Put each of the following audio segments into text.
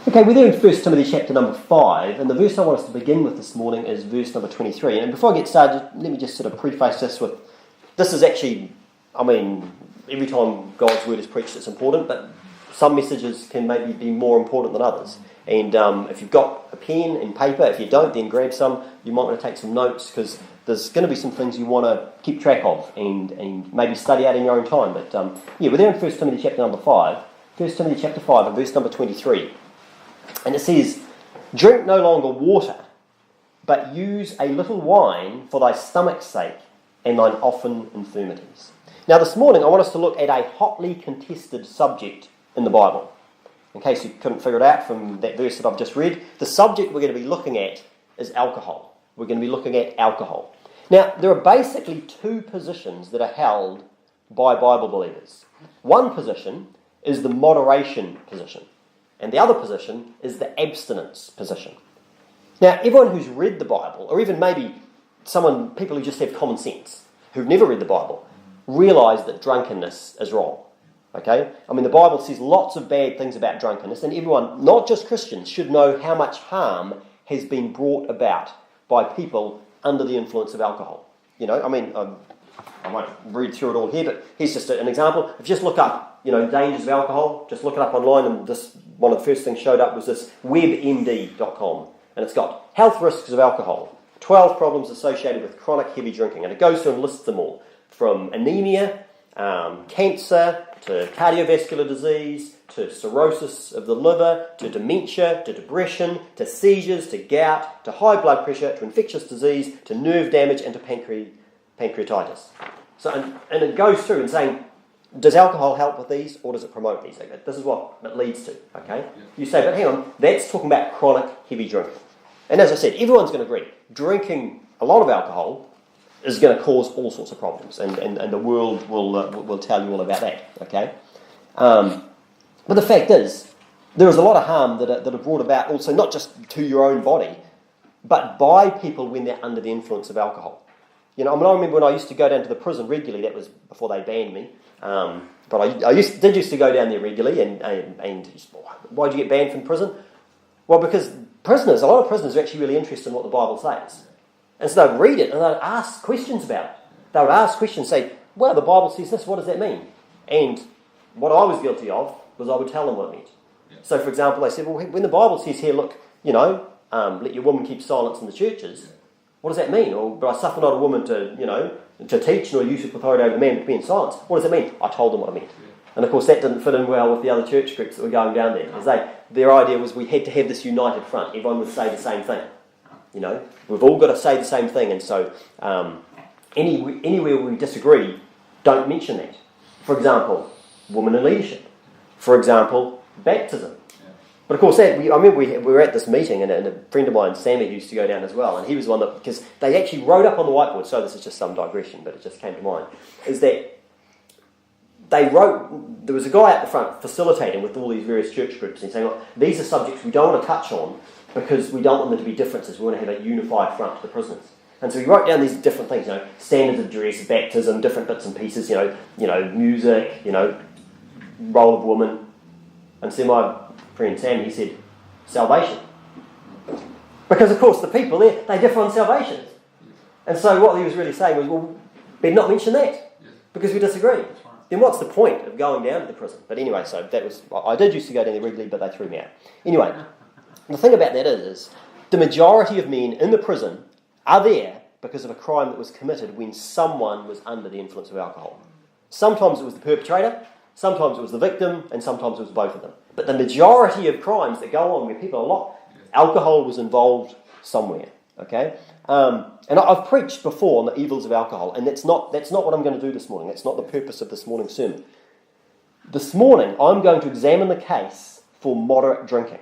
Okay, we're there in 1 Timothy chapter number 5, and the verse I want us to begin with this morning is verse number 23. And before I get started, let me just sort of preface this with, this is actually, every time God's word is preached it's important, but some messages can maybe be more important than others. And if you've got a pen and paper, if you don't, then grab some. You might want to take some notes, because there's going to be some things you want to keep track of and maybe study out in your own time. But we're there in 1 Timothy chapter number 5. 1 Timothy chapter 5 and verse number 23. And it says, "Drink no longer water, but use a little wine for thy stomach's sake and thine often infirmities." Now this morning I want us to look at a hotly contested subject in the Bible. In case you couldn't figure it out from that verse that I've just read, the subject we're going to be looking at is alcohol. We're going to be looking at alcohol. Now, there are basically two positions that are held by Bible believers. One position is the moderation position, and the other position is the abstinence position. Now, everyone who's read the Bible, or even maybe people who just have common sense, who've never read the Bible, realise that drunkenness is wrong. Okay? The Bible says lots of bad things about drunkenness, and everyone, not just Christians, should know how much harm has been brought about by people under the influence of alcohol. I won't read through it all here, but here's just an example. If you just look up, dangers of alcohol, just look it up online, and this one of the first things showed up was this webmd.com, and it's got health risks of alcohol, 12 problems associated with chronic heavy drinking, and it goes through and lists them all, from anemia, cancer, to cardiovascular disease, to cirrhosis of the liver, to dementia, to depression, to seizures, to gout, to high blood pressure, to infectious disease, to nerve damage, and to pancreatitis. So, and it goes through and saying, does alcohol help with these, or does it promote these? This is what it leads to, okay? You say, but hang on, that's talking about chronic heavy drinking. And as I said, everyone's going to agree, drinking a lot of alcohol is going to cause all sorts of problems, and the world will tell you all about that, okay? But the fact is, there is a lot of harm that are brought about also, not just to your own body, but by people when they're under the influence of alcohol. I remember when I used to go down to the prison regularly. That was before they banned me. But I used to go down there regularly, and why did you get banned from prison? Well, because a lot of prisoners are actually really interested in what the Bible says. And so they'd read it and they'd ask questions about it. They would ask questions, say, well, the Bible says this, what does that mean? And what I was guilty of was I would tell them what it meant. Yeah. So, for example, they said, well, when the Bible says here, look, let your woman keep silence in the churches, what does that mean? Or, but I suffer not a woman to teach nor use of authority over man, but be in silence. What does it mean? I told them what it meant. Yeah. And of course that didn't fit in well with the other church groups that were going down there, because their idea was we had to have this united front. Everyone would say the same thing. We've all got to say the same thing, and so anywhere we disagree, don't mention that. For example, women in leadership. For example, baptism. Yeah. But of course, I remember we were at this meeting, and a friend of mine, Sammy, who used to go down as well, and he was one that, because they actually wrote up on the whiteboard, so this is just some digression, but it just came to mind, is that there was a guy at the front facilitating with all these various church groups and saying, look, these are subjects we don't want to touch on, because we don't want there to be differences. We want to have a unified front to the prisoners. And so he wrote down these different things, standards of dress, baptism, different bits and pieces, music, role of woman. And so my friend Sam, he said, salvation. Because of course the people there, they differ on salvation. And so what he was really saying was, well, better not mention that, because we disagree. Then what's the point of going down to the prison? But anyway, so I did used to go down there regularly, but they threw me out. Anyway, the thing about that is the majority of men in the prison are there because of a crime that was committed when someone was under the influence of alcohol. Sometimes it was the perpetrator, sometimes it was the victim, and sometimes it was both of them. But the majority of crimes that go on where people alcohol was involved somewhere. Okay? And I've preached before on the evils of alcohol, and that's not what I'm going to do this morning. That's not the purpose of this morning's sermon. This morning, I'm going to examine the case for moderate drinking.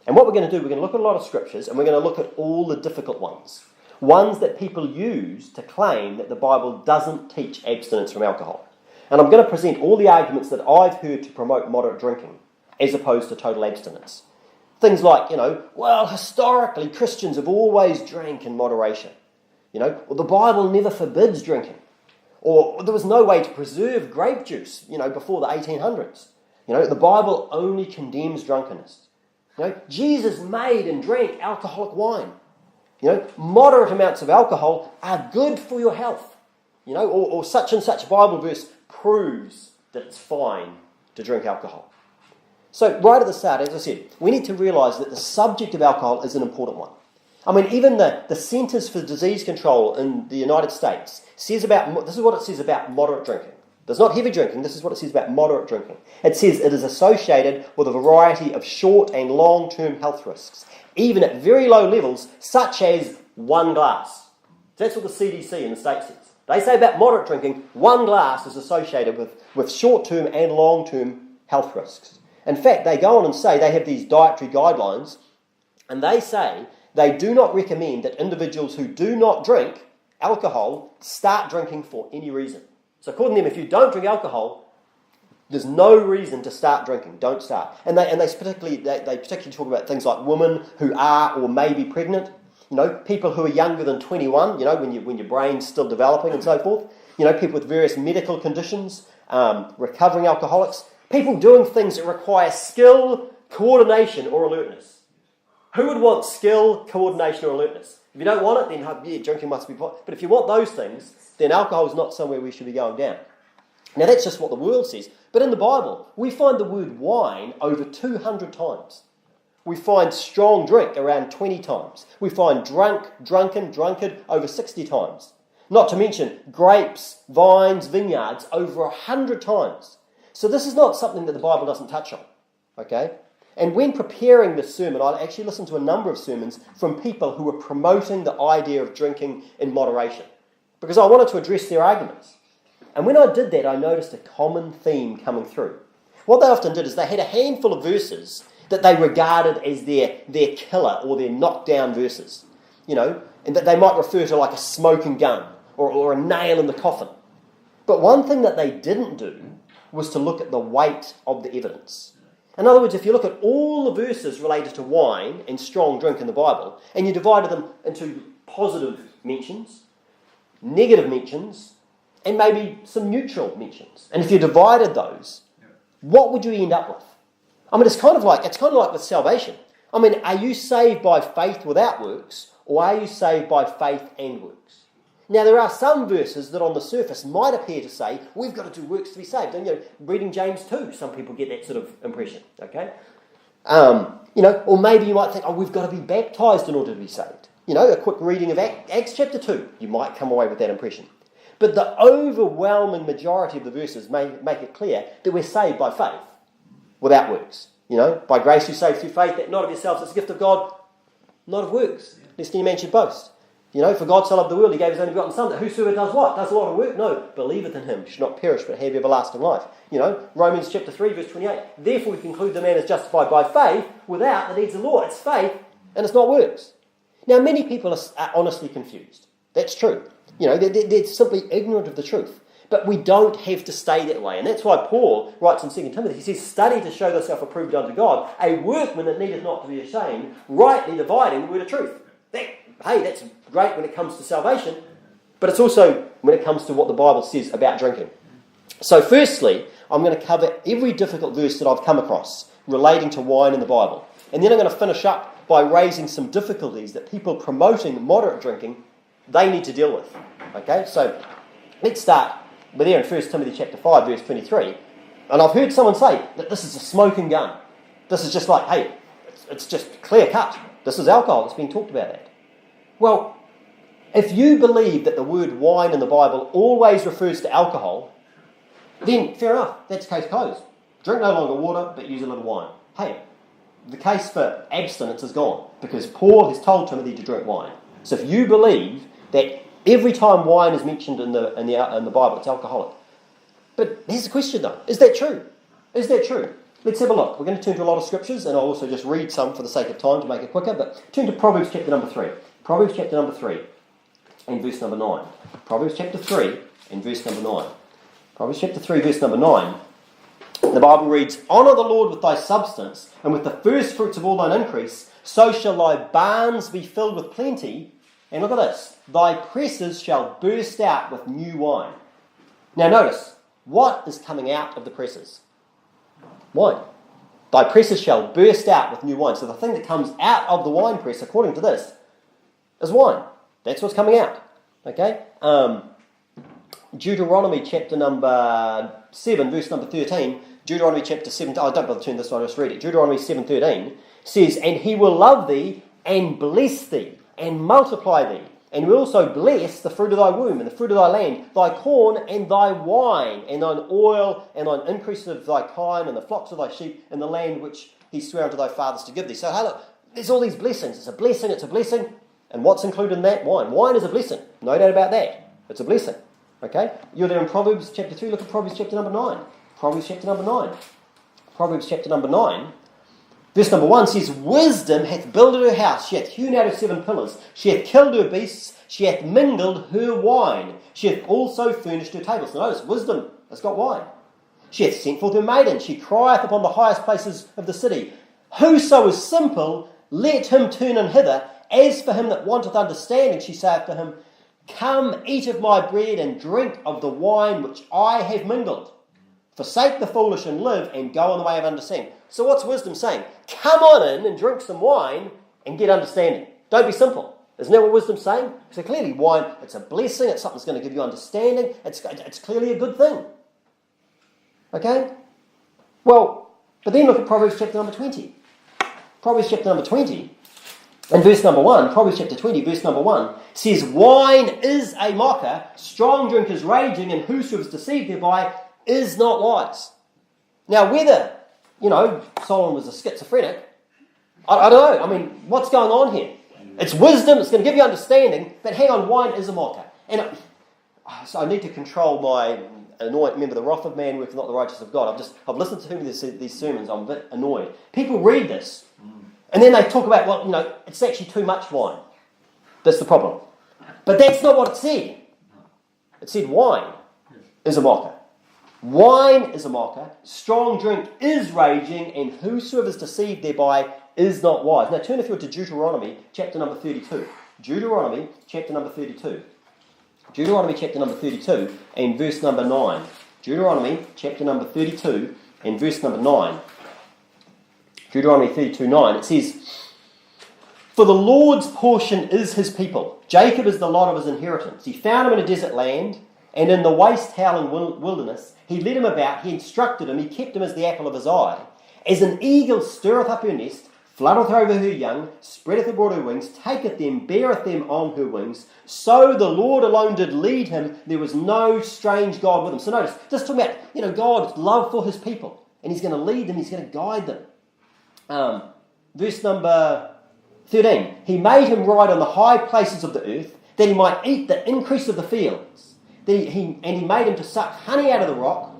And what we're going to do, we're going to look at a lot of scriptures, and we're going to look at all the difficult ones that people use to claim that the Bible doesn't teach abstinence from alcohol. And I'm going to present all the arguments that I've heard to promote moderate drinking, as opposed to total abstinence. Things like, historically Christians have always drank in moderation. Well, the Bible never forbids drinking. Or there was no way to preserve grape juice, before the 1800s. The Bible only condemns drunkenness. Jesus made and drank alcoholic wine. Moderate amounts of alcohol are good for your health. Or such and such Bible verse proves that it's fine to drink alcohol. So right at the start, as I said, we need to realise that the subject of alcohol is an important one. I mean, even the Centers for Disease Control in the United States this is what it says about moderate drinking. There's not heavy drinking, this is what it says about moderate drinking. It says it is associated with a variety of short and long-term health risks, even at very low levels, such as 1 glass. That's what the CDC in the States says. They say about moderate drinking, 1 glass is associated with short-term and long-term health risks. In fact, they go on and say they have these dietary guidelines, and they say they do not recommend that individuals who do not drink alcohol start drinking for any reason. So according to them, if you don't drink alcohol, there's no reason to start drinking. Don't start. And they particularly talk about things like women who are or may be pregnant, people who are younger than 21, when your brain's still developing and so forth, people with various medical conditions, recovering alcoholics, people doing things that require skill, coordination, or alertness. Who would want skill, coordination, or alertness? If you don't want it, then drinking must be important. But if you want those things, then alcohol is not somewhere we should be going down. Now that's just what the world says. But in the Bible, we find the word wine over 200 times. We find strong drink around 20 times. We find drunk, drunken, drunkard over 60 times. Not to mention grapes, vines, vineyards over 100 times. So this is not something that the Bible doesn't touch on. Okay? And when preparing this sermon, I actually listened to a number of sermons from people who were promoting the idea of drinking in moderation, because I wanted to address their arguments. And when I did that, I noticed a common theme coming through. What they often did is they had a handful of verses that they regarded as their killer or their knockdown verses, and that they might refer to like a smoking gun or a nail in the coffin. But one thing that they didn't do was to look at the weight of the evidence. In other words, if you look at all the verses related to wine and strong drink in the Bible, and you divided them into positive mentions, negative mentions, and maybe some neutral mentions, and if you divided those, what would you end up with? I mean, it's kind of like with salvation. I mean, are you saved by faith without works, or are you saved by faith and works? Now, there are some verses that on the surface might appear to say, we've got to do works to be saved. And, reading James 2, some people get that sort of impression, okay? Or maybe you might think, we've got to be baptised in order to be saved. A quick reading of Acts chapter 2, you might come away with that impression. But the overwhelming majority of the verses make it clear that we're saved by faith, without works. By grace you're saved through faith, that not of yourselves, it's a gift of God, not of works, lest any man should boast. For God so loved the world, he gave his only begotten Son, that whosoever does what? Does a lot of work? No, believeth in him, should not perish, but have everlasting life. Romans chapter 3, verse 28. Therefore we conclude the man is justified by faith, without the deeds of the law. It's faith, and it's not works. Now, many people are honestly confused. That's true. They're simply ignorant of the truth. But we don't have to stay that way. And that's why Paul writes in 2 Timothy, he says, study to show thyself approved unto God, a workman that needeth not to be ashamed, rightly dividing the word of truth. That's great when it comes to salvation, but it's also when it comes to what the Bible says about drinking. So firstly, I'm going to cover every difficult verse that I've come across relating to wine in the Bible. And then I'm going to finish up by raising some difficulties that people promoting moderate drinking, they need to deal with. Okay, so let's start with there in 1 Timothy chapter 5, verse 23. And I've heard someone say that this is a smoking gun. This is just like, it's just clear cut. This is alcohol that's being talked about that. Well, if you believe that the word wine in the Bible always refers to alcohol, then fair enough, that's case closed. Drink no longer water, but use a little wine. The case for abstinence is gone, because Paul has told Timothy to drink wine. So if you believe that every time wine is mentioned in the Bible, it's alcoholic. But here's the question though, is that true? Is that true? Let's have a look. We're going to turn to a lot of scriptures, and I'll also just read some for the sake of time to make it quicker, but turn to Proverbs chapter number 3. Proverbs chapter number 3 and verse number 9. Proverbs chapter 3 and verse number 9. Proverbs chapter 3, verse number 9. The Bible reads, honour the Lord with thy substance, and with the first fruits of all thine increase, so shall thy barns be filled with plenty. And look at this, thy presses shall burst out with new wine. Now notice, what is coming out of the presses? Wine. Thy presses shall burst out with new wine. So the thing that comes out of the wine press, according to this, is wine. That's what's coming out. Okay? Deuteronomy chapter number 7, verse number 13. Deuteronomy chapter 7. Oh, don't bother turn this one, I'll just read it. Deuteronomy 7:13 says, and he will love thee and bless thee and multiply thee. And will also bless the fruit of thy womb and the fruit of thy land, thy corn and thy wine, and thine oil and thine increase of thy kine and the flocks of thy sheep in the land which he sware unto thy fathers to give thee. So, hey, look, there's all these blessings. It's a blessing, it's a blessing. And what's included in that? Wine. Wine is a blessing. No doubt about that. It's a blessing. Okay? You're there in Proverbs chapter 3. Look at Proverbs chapter number 9. Proverbs chapter number 9. Proverbs chapter number 9. Verse number 1 says, wisdom hath builded her house, she hath hewn out her 7 pillars, she hath killed her beasts, she hath mingled her wine, she hath also furnished her tables. Now notice, wisdom has got wine. She hath sent forth her maiden, she crieth upon the highest places of the city. Whoso is simple, let him turn in hither. As for him that wanteth understanding, she saith to him, come, eat of my bread, and drink of the wine which I have mingled. Forsake the foolish and live, and go on the way of understanding. So what's wisdom saying? Come on in and drink some wine and get understanding. Don't be simple. Isn't that what wisdom's saying? So clearly wine, it's a blessing, it's something that's going to give you understanding, it's clearly a good thing. Okay? Well, but then look at Proverbs chapter number 20. Proverbs chapter number 20, and verse number 1, Proverbs chapter 20, verse number 1, says, wine is a mocker, strong drink is raging, and whoso is deceived thereby is not wise. Now, whether, Solomon was a schizophrenic, I don't know. I mean, what's going on here? It's wisdom, it's going to give you understanding, but hang on, wine is a mocker. And so I need to control my annoyed, remember the wrath of man worketh not the righteousness of God. I've listened to these sermons, I'm a bit annoyed. People read this, and then they talk about, well, it's actually too much wine. That's the problem. But that's not what it said. It said wine is a mocker. Wine is a mocker, strong drink is raging, and whosoever is deceived thereby is not wise. Now turn if you would to Deuteronomy chapter number 32. Deuteronomy chapter number 32. Deuteronomy chapter number 32 and verse number 9. Deuteronomy chapter number 32 and verse number 9. Deuteronomy 32:9. It says, for the Lord's portion is his people. Jacob is the lot of his inheritance. He found him in a desert land, and in the waste howling wilderness. He led him about, he instructed him, he kept him as the apple of his eye. As an eagle stirreth up her nest, flutteth over her young, spreadeth abroad her wings, taketh them, beareth them on her wings. So the Lord alone did lead him, there was no strange God with him. So notice, just talking about, God's love for his people. And he's going to lead them, he's going to guide them. Verse number 13. He made him ride on the high places of the earth, that he might eat the increase of the fields. He made him to suck honey out of the rock,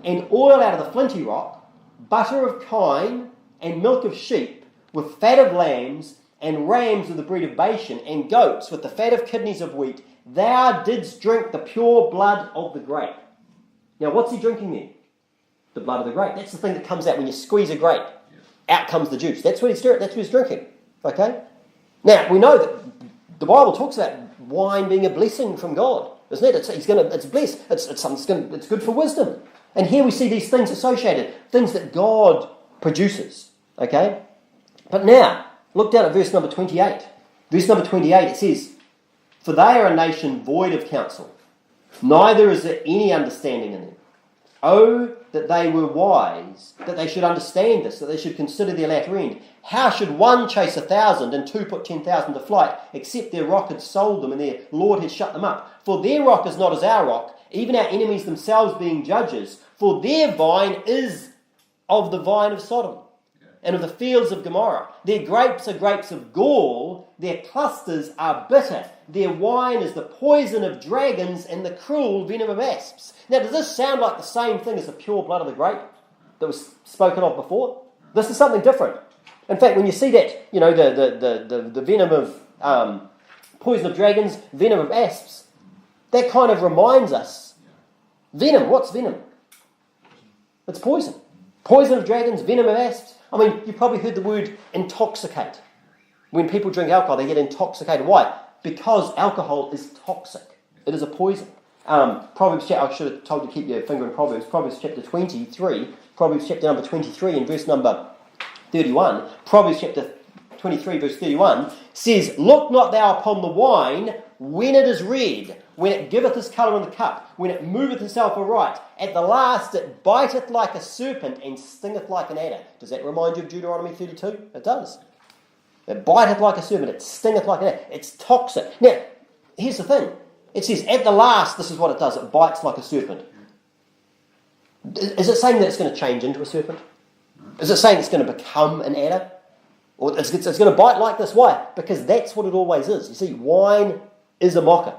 and oil out of the flinty rock, butter of kine, and milk of sheep, with fat of lambs, and rams with the breed of Bashan, and goats with the fat of kidneys of wheat. Thou didst drink the pure blood of the grape. Now what's he drinking there? The blood of the grape. That's the thing that comes out when you squeeze a grape. Out comes the juice. That's what he's drinking. Okay? Now, we know that the Bible talks about wine being a blessing from God. Isn't it? It's blessed. It's good for wisdom. And here we see these things associated, things that God produces. Okay? But now, look down at verse number 28. Verse number 28, it says, for they are a nation void of counsel, neither is there any understanding in them. Oh, that they were wise, that they should understand this, that they should consider their latter end. How should one chase 1,000 and two put 10,000 to flight, except their rock had sold them and their Lord had shut them up? For their rock is not as our rock, even our enemies themselves being judges. For their vine is of the vine of Sodom and of the fields of Gomorrah. Their grapes are grapes of gall, their clusters are bitter. Their wine is the poison of dragons and the cruel venom of asps. Now, does this sound like the same thing as the pure blood of the grape that was spoken of before? This is something different. In fact, when you see that, the venom of poison of dragons, venom of asps, that kind of reminds us. Venom, what's venom? It's poison. Poison of dragons, venom of asps. I mean, you've probably heard the word intoxicate. When people drink alcohol, they get intoxicated. Why? Because alcohol is toxic. It is a poison. Proverbs, I should have told you to keep your finger in Proverbs. Proverbs chapter 23, Proverbs chapter number 23 and verse number 31, Proverbs chapter 23 verse 31 says, "Look not thou upon the wine when it is red, when it giveth his colour in the cup, when it moveth itself aright. At the last it biteth like a serpent and stingeth like an adder." Does that remind you of Deuteronomy 32? It does. It biteth like a serpent, it stingeth like an adder. It's toxic. Now, here's the thing. It says, at the last, this is what it does. It bites like a serpent. Is it saying that it's going to change into a serpent? Is it saying it's going to become an adder? Or it's going to bite like this? Why? Because that's what it always is. You see, wine is a mocker.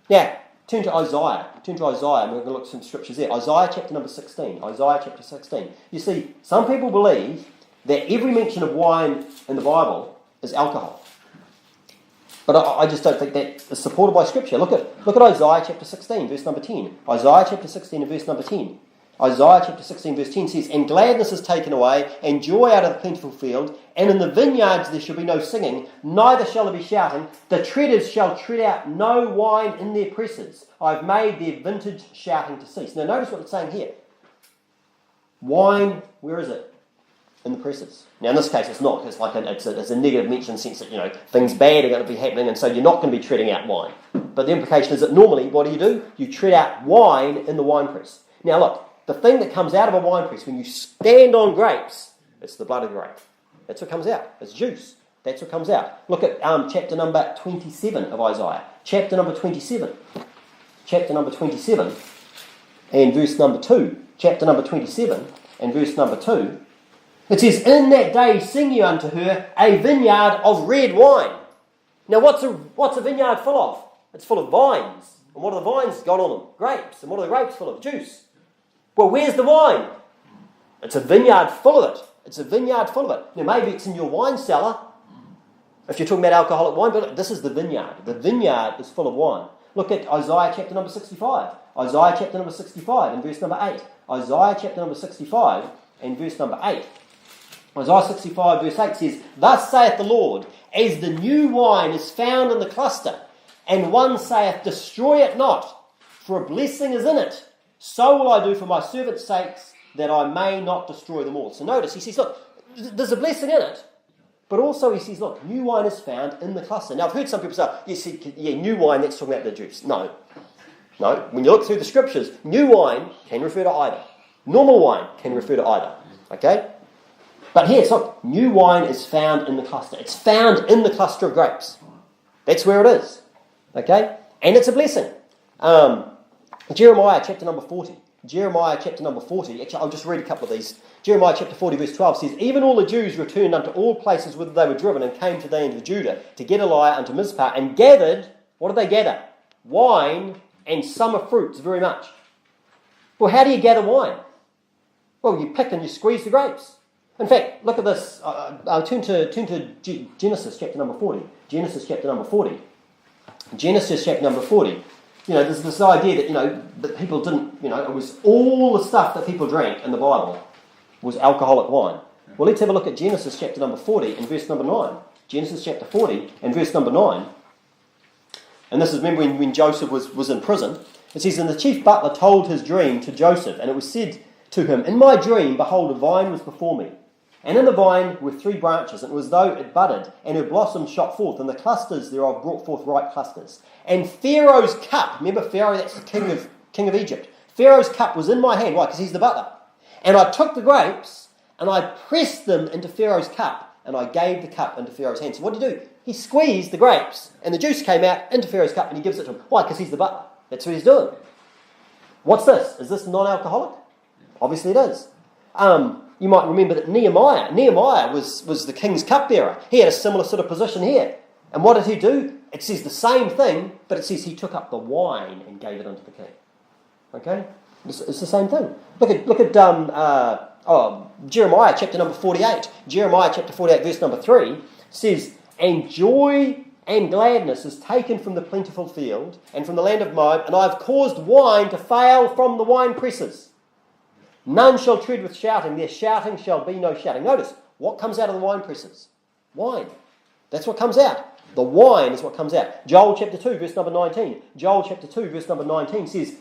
Now, turn to Isaiah. Turn to Isaiah, and we're going to look at some scriptures there. Isaiah chapter number 16. Isaiah chapter 16. You see, some people believe that every mention of wine in the Bible is alcohol. But I just don't think that is supported by Scripture. Look at Isaiah chapter 16, verse number 10. Isaiah chapter 16 and verse number 10. Isaiah chapter 16 verse 10 says, "And gladness is taken away, and joy out of the plentiful field, and in the vineyards there shall be no singing, neither shall there be shouting. The treaders shall tread out no wine in their presses. I've made their vintage shouting to cease." Now notice what it's saying here. Wine, where is it? In the presses. Now in this case it's not, it's like it's a negative mention in the sense that, things bad are going to be happening, and so you're not going to be treading out wine. But the implication is that normally, what do? You tread out wine in the wine press. Now look, the thing that comes out of a wine press when you stand on grapes, it's the blood of the grape. That's what comes out. It's juice. That's what comes out. Look at chapter number 27 of Isaiah. Chapter number 27. Chapter number 27 and verse number 2. Chapter number 27 and verse number 2. It says, "In that day sing ye unto her a vineyard of red wine." Now what's a vineyard full of? It's full of vines. And what are the vines got on them? Grapes. And what are the grapes full of? Juice. Well, where's the wine? It's a vineyard full of it. It's a vineyard full of it. Now, maybe it's in your wine cellar, if you're talking about alcoholic wine, but this is the vineyard. The vineyard is full of wine. Look at Isaiah chapter number 65. Isaiah chapter number 65 and verse number 8. Isaiah chapter number 65 and verse number 8. Isaiah 65 verse 8 says, "Thus saith the Lord, as the new wine is found in the cluster, and one saith, Destroy it not, for a blessing is in it, so will I do for my servants' sakes, that I may not destroy them all." So notice, he says, look, there's a blessing in it, but also he says, look, new wine is found in the cluster. Now, I've heard some people say, new wine, that's talking about the juice. No. When you look through the scriptures, new wine can refer to either. Normal wine can refer to either. Okay? But here, it's not, new wine is found in the cluster. It's found in the cluster of grapes. That's where it is. Okay? And it's a blessing. Jeremiah chapter number 40. Jeremiah chapter number 40. Actually, I'll just read a couple of these. Jeremiah chapter 40 verse 12 says, "Even all the Jews returned unto all places whither they were driven, and came today into Judah to Gedaliah unto Mizpah, and gathered," what did they gather? "Wine and summer fruits very much." Well, how do you gather wine? Well, you pick and you squeeze the grapes. In fact, look at this. I'll turn to Genesis chapter number 40. Genesis chapter number 40. Genesis chapter number 40. There's this idea that people didn't, it was all the stuff that people drank in the Bible was alcoholic wine. Well, let's have a look at Genesis chapter number 40 and verse number 9. Genesis chapter 40 and verse number 9. And this is, remember when Joseph was in prison. It says, "And the chief butler told his dream to Joseph, and it was said to him, In my dream, behold, a vine was before me. And in the vine were 3 branches, and it was though it budded, and her blossoms shot forth, and the clusters thereof brought forth ripe clusters. And Pharaoh's cup," remember Pharaoh, that's the king of Egypt. "Pharaoh's cup was in my hand." Why? Because he's the butler. "And I took the grapes, and I pressed them into Pharaoh's cup, and I gave the cup into Pharaoh's hand." So what did he do? He squeezed the grapes, and the juice came out into Pharaoh's cup, and he gives it to him. Why? Because he's the butler. That's what he's doing. What's this? Is this non-alcoholic? Obviously it is. You might remember that Nehemiah was the king's cupbearer. He had a similar sort of position here. And what did he do? It says the same thing, but it says he took up the wine and gave it unto the king. Okay? It's the same thing. Look at Jeremiah chapter number 48. Jeremiah chapter 48 verse number 3 says, "And joy and gladness is taken from the plentiful field and from the land of Moab, and I have caused wine to fail from the wine presses. None shall tread with shouting, their shouting shall be no shouting." Notice, what comes out of the wine presses? Wine. That's what comes out. The wine is what comes out. Joel chapter 2 verse number 19. Joel chapter 2 verse number 19 says,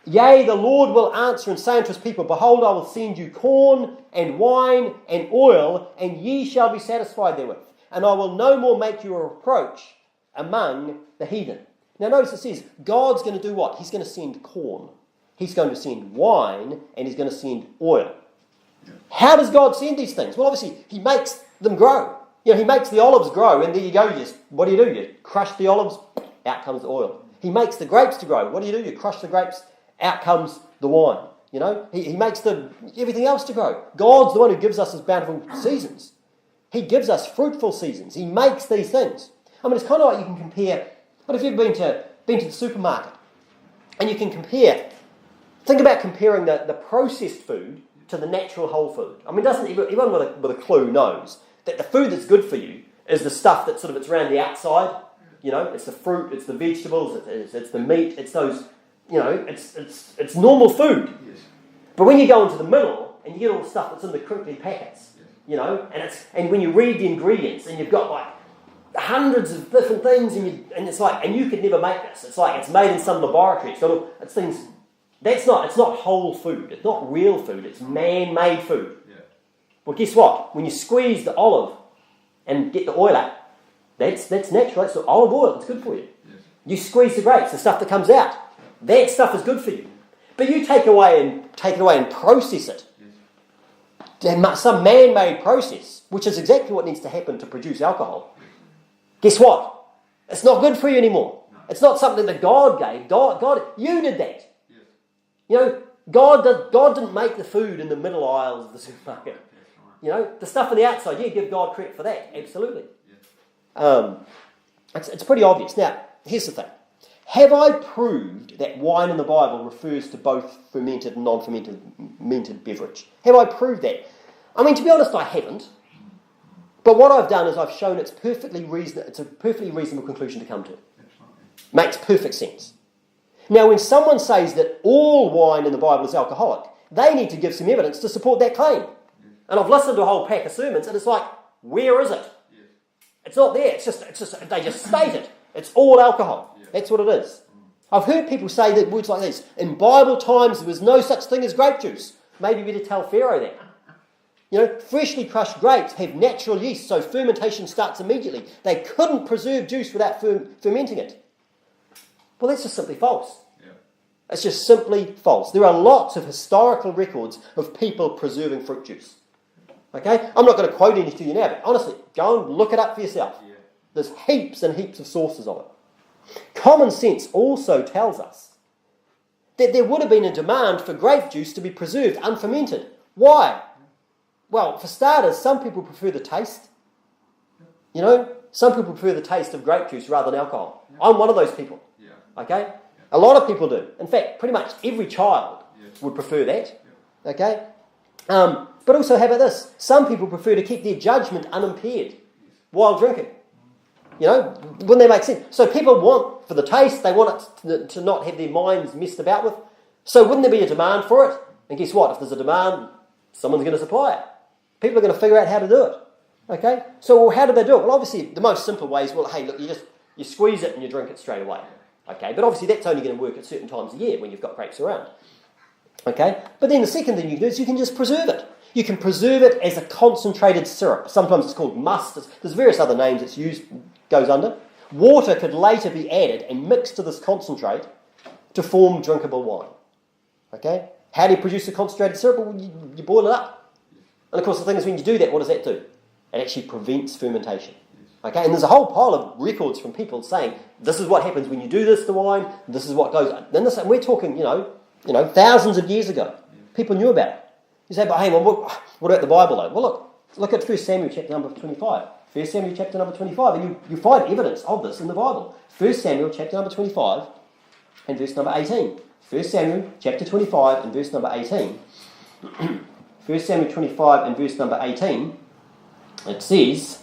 Yea, the Lord will answer and say unto his people, Behold, I will send you corn and wine and oil, and ye shall be satisfied therewith. And I will no more make you a reproach among the heathen. Now notice it says, God's going to do what? He's going to send corn. He's going to send wine, and he's going to send oil. How does God send these things? Well, obviously, he makes them grow. He makes the olives grow, and there you go. What do? You crush the olives, out comes the oil. He makes the grapes to grow. What do? You crush the grapes, out comes the wine. He makes everything else to grow. God's the one who gives us his bountiful seasons. He gives us fruitful seasons. He makes these things. I mean, it's kind of like you can compare. What if you've been to the supermarket, and you can compare? Think about comparing the processed food to the natural whole food. I mean, doesn't everyone with a clue knows that the food that's good for you is the stuff that it's around the outside. It's the fruit, it's the vegetables, it's the meat, it's those. It's normal food. Yes. But when you go into the middle and you get all the stuff that's in the crinkly packets, and when you read the ingredients and you've got like hundreds of different things and you could never make this. It's like it's made in some laboratory. It's things. It's not whole food. It's not real food. It's man-made food. Yeah. Well, guess what? When you squeeze the olive and get the oil out, that's natural. That's the olive oil. It's good for you. Yes. You squeeze the grapes, the stuff that comes out. That stuff is good for you. But you take it away and process it. Yes. Some man-made process, which is exactly what needs to happen to produce alcohol. Guess what? It's not good for you anymore. No. It's not something that God gave. God, you did that. God didn't make the food in the middle aisles of the supermarket. The stuff on the outside, give God credit for that, absolutely. It's pretty obvious. Now, here's the thing. Have I proved that wine in the Bible refers to both fermented and non-fermented beverage? Have I proved that? I mean, to be honest, I haven't. But what I've done is I've shown it's a perfectly reasonable conclusion to come to. Makes perfect sense. Now, when someone says that all wine in the Bible is alcoholic, they need to give some evidence to support that claim. And I've listened to a whole pack of sermons, and it's like, where is it? It's not there. It's just they just state it. It's all alcohol. That's what it is. I've heard people say that words like this. In Bible times, there was no such thing as grape juice. Maybe we better tell Pharaoh that. Freshly crushed grapes have natural yeast, so fermentation starts immediately. They couldn't preserve juice without fermenting it. Well, that's just simply false. Yeah. It's just simply false. There are lots of historical records of people preserving fruit juice. Okay? I'm not going to quote any to you now, but honestly, go and look it up for yourself. Yeah. There's heaps and heaps of sources of it. Common sense also tells us that there would have been a demand for grape juice to be preserved unfermented. Why? Well, for starters, some people prefer the taste. Some people prefer the taste of grape juice rather than alcohol. Yeah. I'm one of those people. Okay? A lot of people do. In fact, pretty much every child would prefer that. Okay? But also, how about this? Some people prefer to keep their judgment unimpaired while drinking. Wouldn't that make sense? So people want, for the taste, they want it to not have their minds messed about with. So wouldn't there be a demand for it? And guess what? If there's a demand, someone's going to supply it. People are going to figure out how to do it. Okay? So how do they do it? Well, obviously, the most simple way is, hey, look, you squeeze it and you drink it straight away. Okay, but obviously that's only going to work at certain times of year when you've got grapes around. Okay, but then the second thing you can do is you can just preserve it. You can preserve it as a concentrated syrup. Sometimes it's called must. There's various other names it's used, goes under. Water could later be added and mixed to this concentrate to form drinkable wine. Okay, how do you produce a concentrated syrup? Well, you boil it up. And of course the thing is when you do that, what does that do? It actually prevents fermentation. Okay, and there's a whole pile of records from people saying this is what happens when you do this to wine. This is what goes. And we're talking, thousands of years ago. People knew about it. You say, but hey, well, what about the Bible though? Well, look at 1 Samuel chapter number 25. 1 Samuel chapter number 25, and you find evidence of this in the Bible. 1 Samuel chapter number 25 and verse number 18. 1 Samuel chapter 25 and verse number 18. 1 Samuel 25 and verse number 18. It says.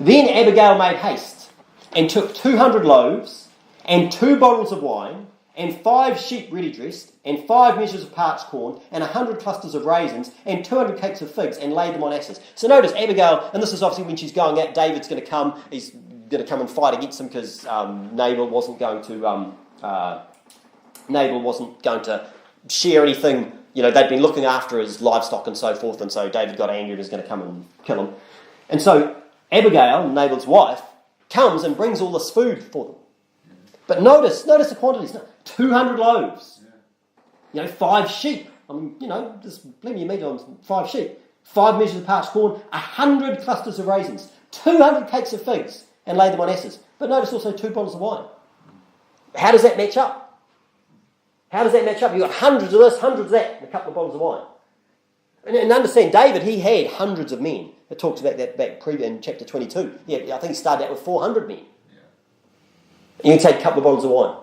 Then Abigail made haste, and took 200 loaves, and 2 bottles of wine, and 5 sheep ready dressed, and 5 measures of parched corn, and 100 clusters of raisins, and 200 cakes of figs, and laid them on asses. So notice Abigail, and this is obviously when she's going out, David's going to come, he's going to come and fight against him because Nabal wasn't going to Nabal wasn't going to share anything. They'd been looking after his livestock and so forth, and so David got angry and was going to come and kill him. And so Abigail, Nabal's wife, comes and brings all this food for them. But notice the quantities. 200 loaves. 5 sheep. There's plenty of meat on 5 sheep. 5 measures of parched corn, 100 clusters of raisins, 200 cakes of figs, and lay them on asses. But notice also 2 bottles of wine. How does that match up? You've got hundreds of this, hundreds of that, and a couple of bottles of wine. And understand, David, he had hundreds of men. It talks about that back in chapter 22. Yeah, I think he started out with 400 men. Yeah. You can take a couple of bottles of wine.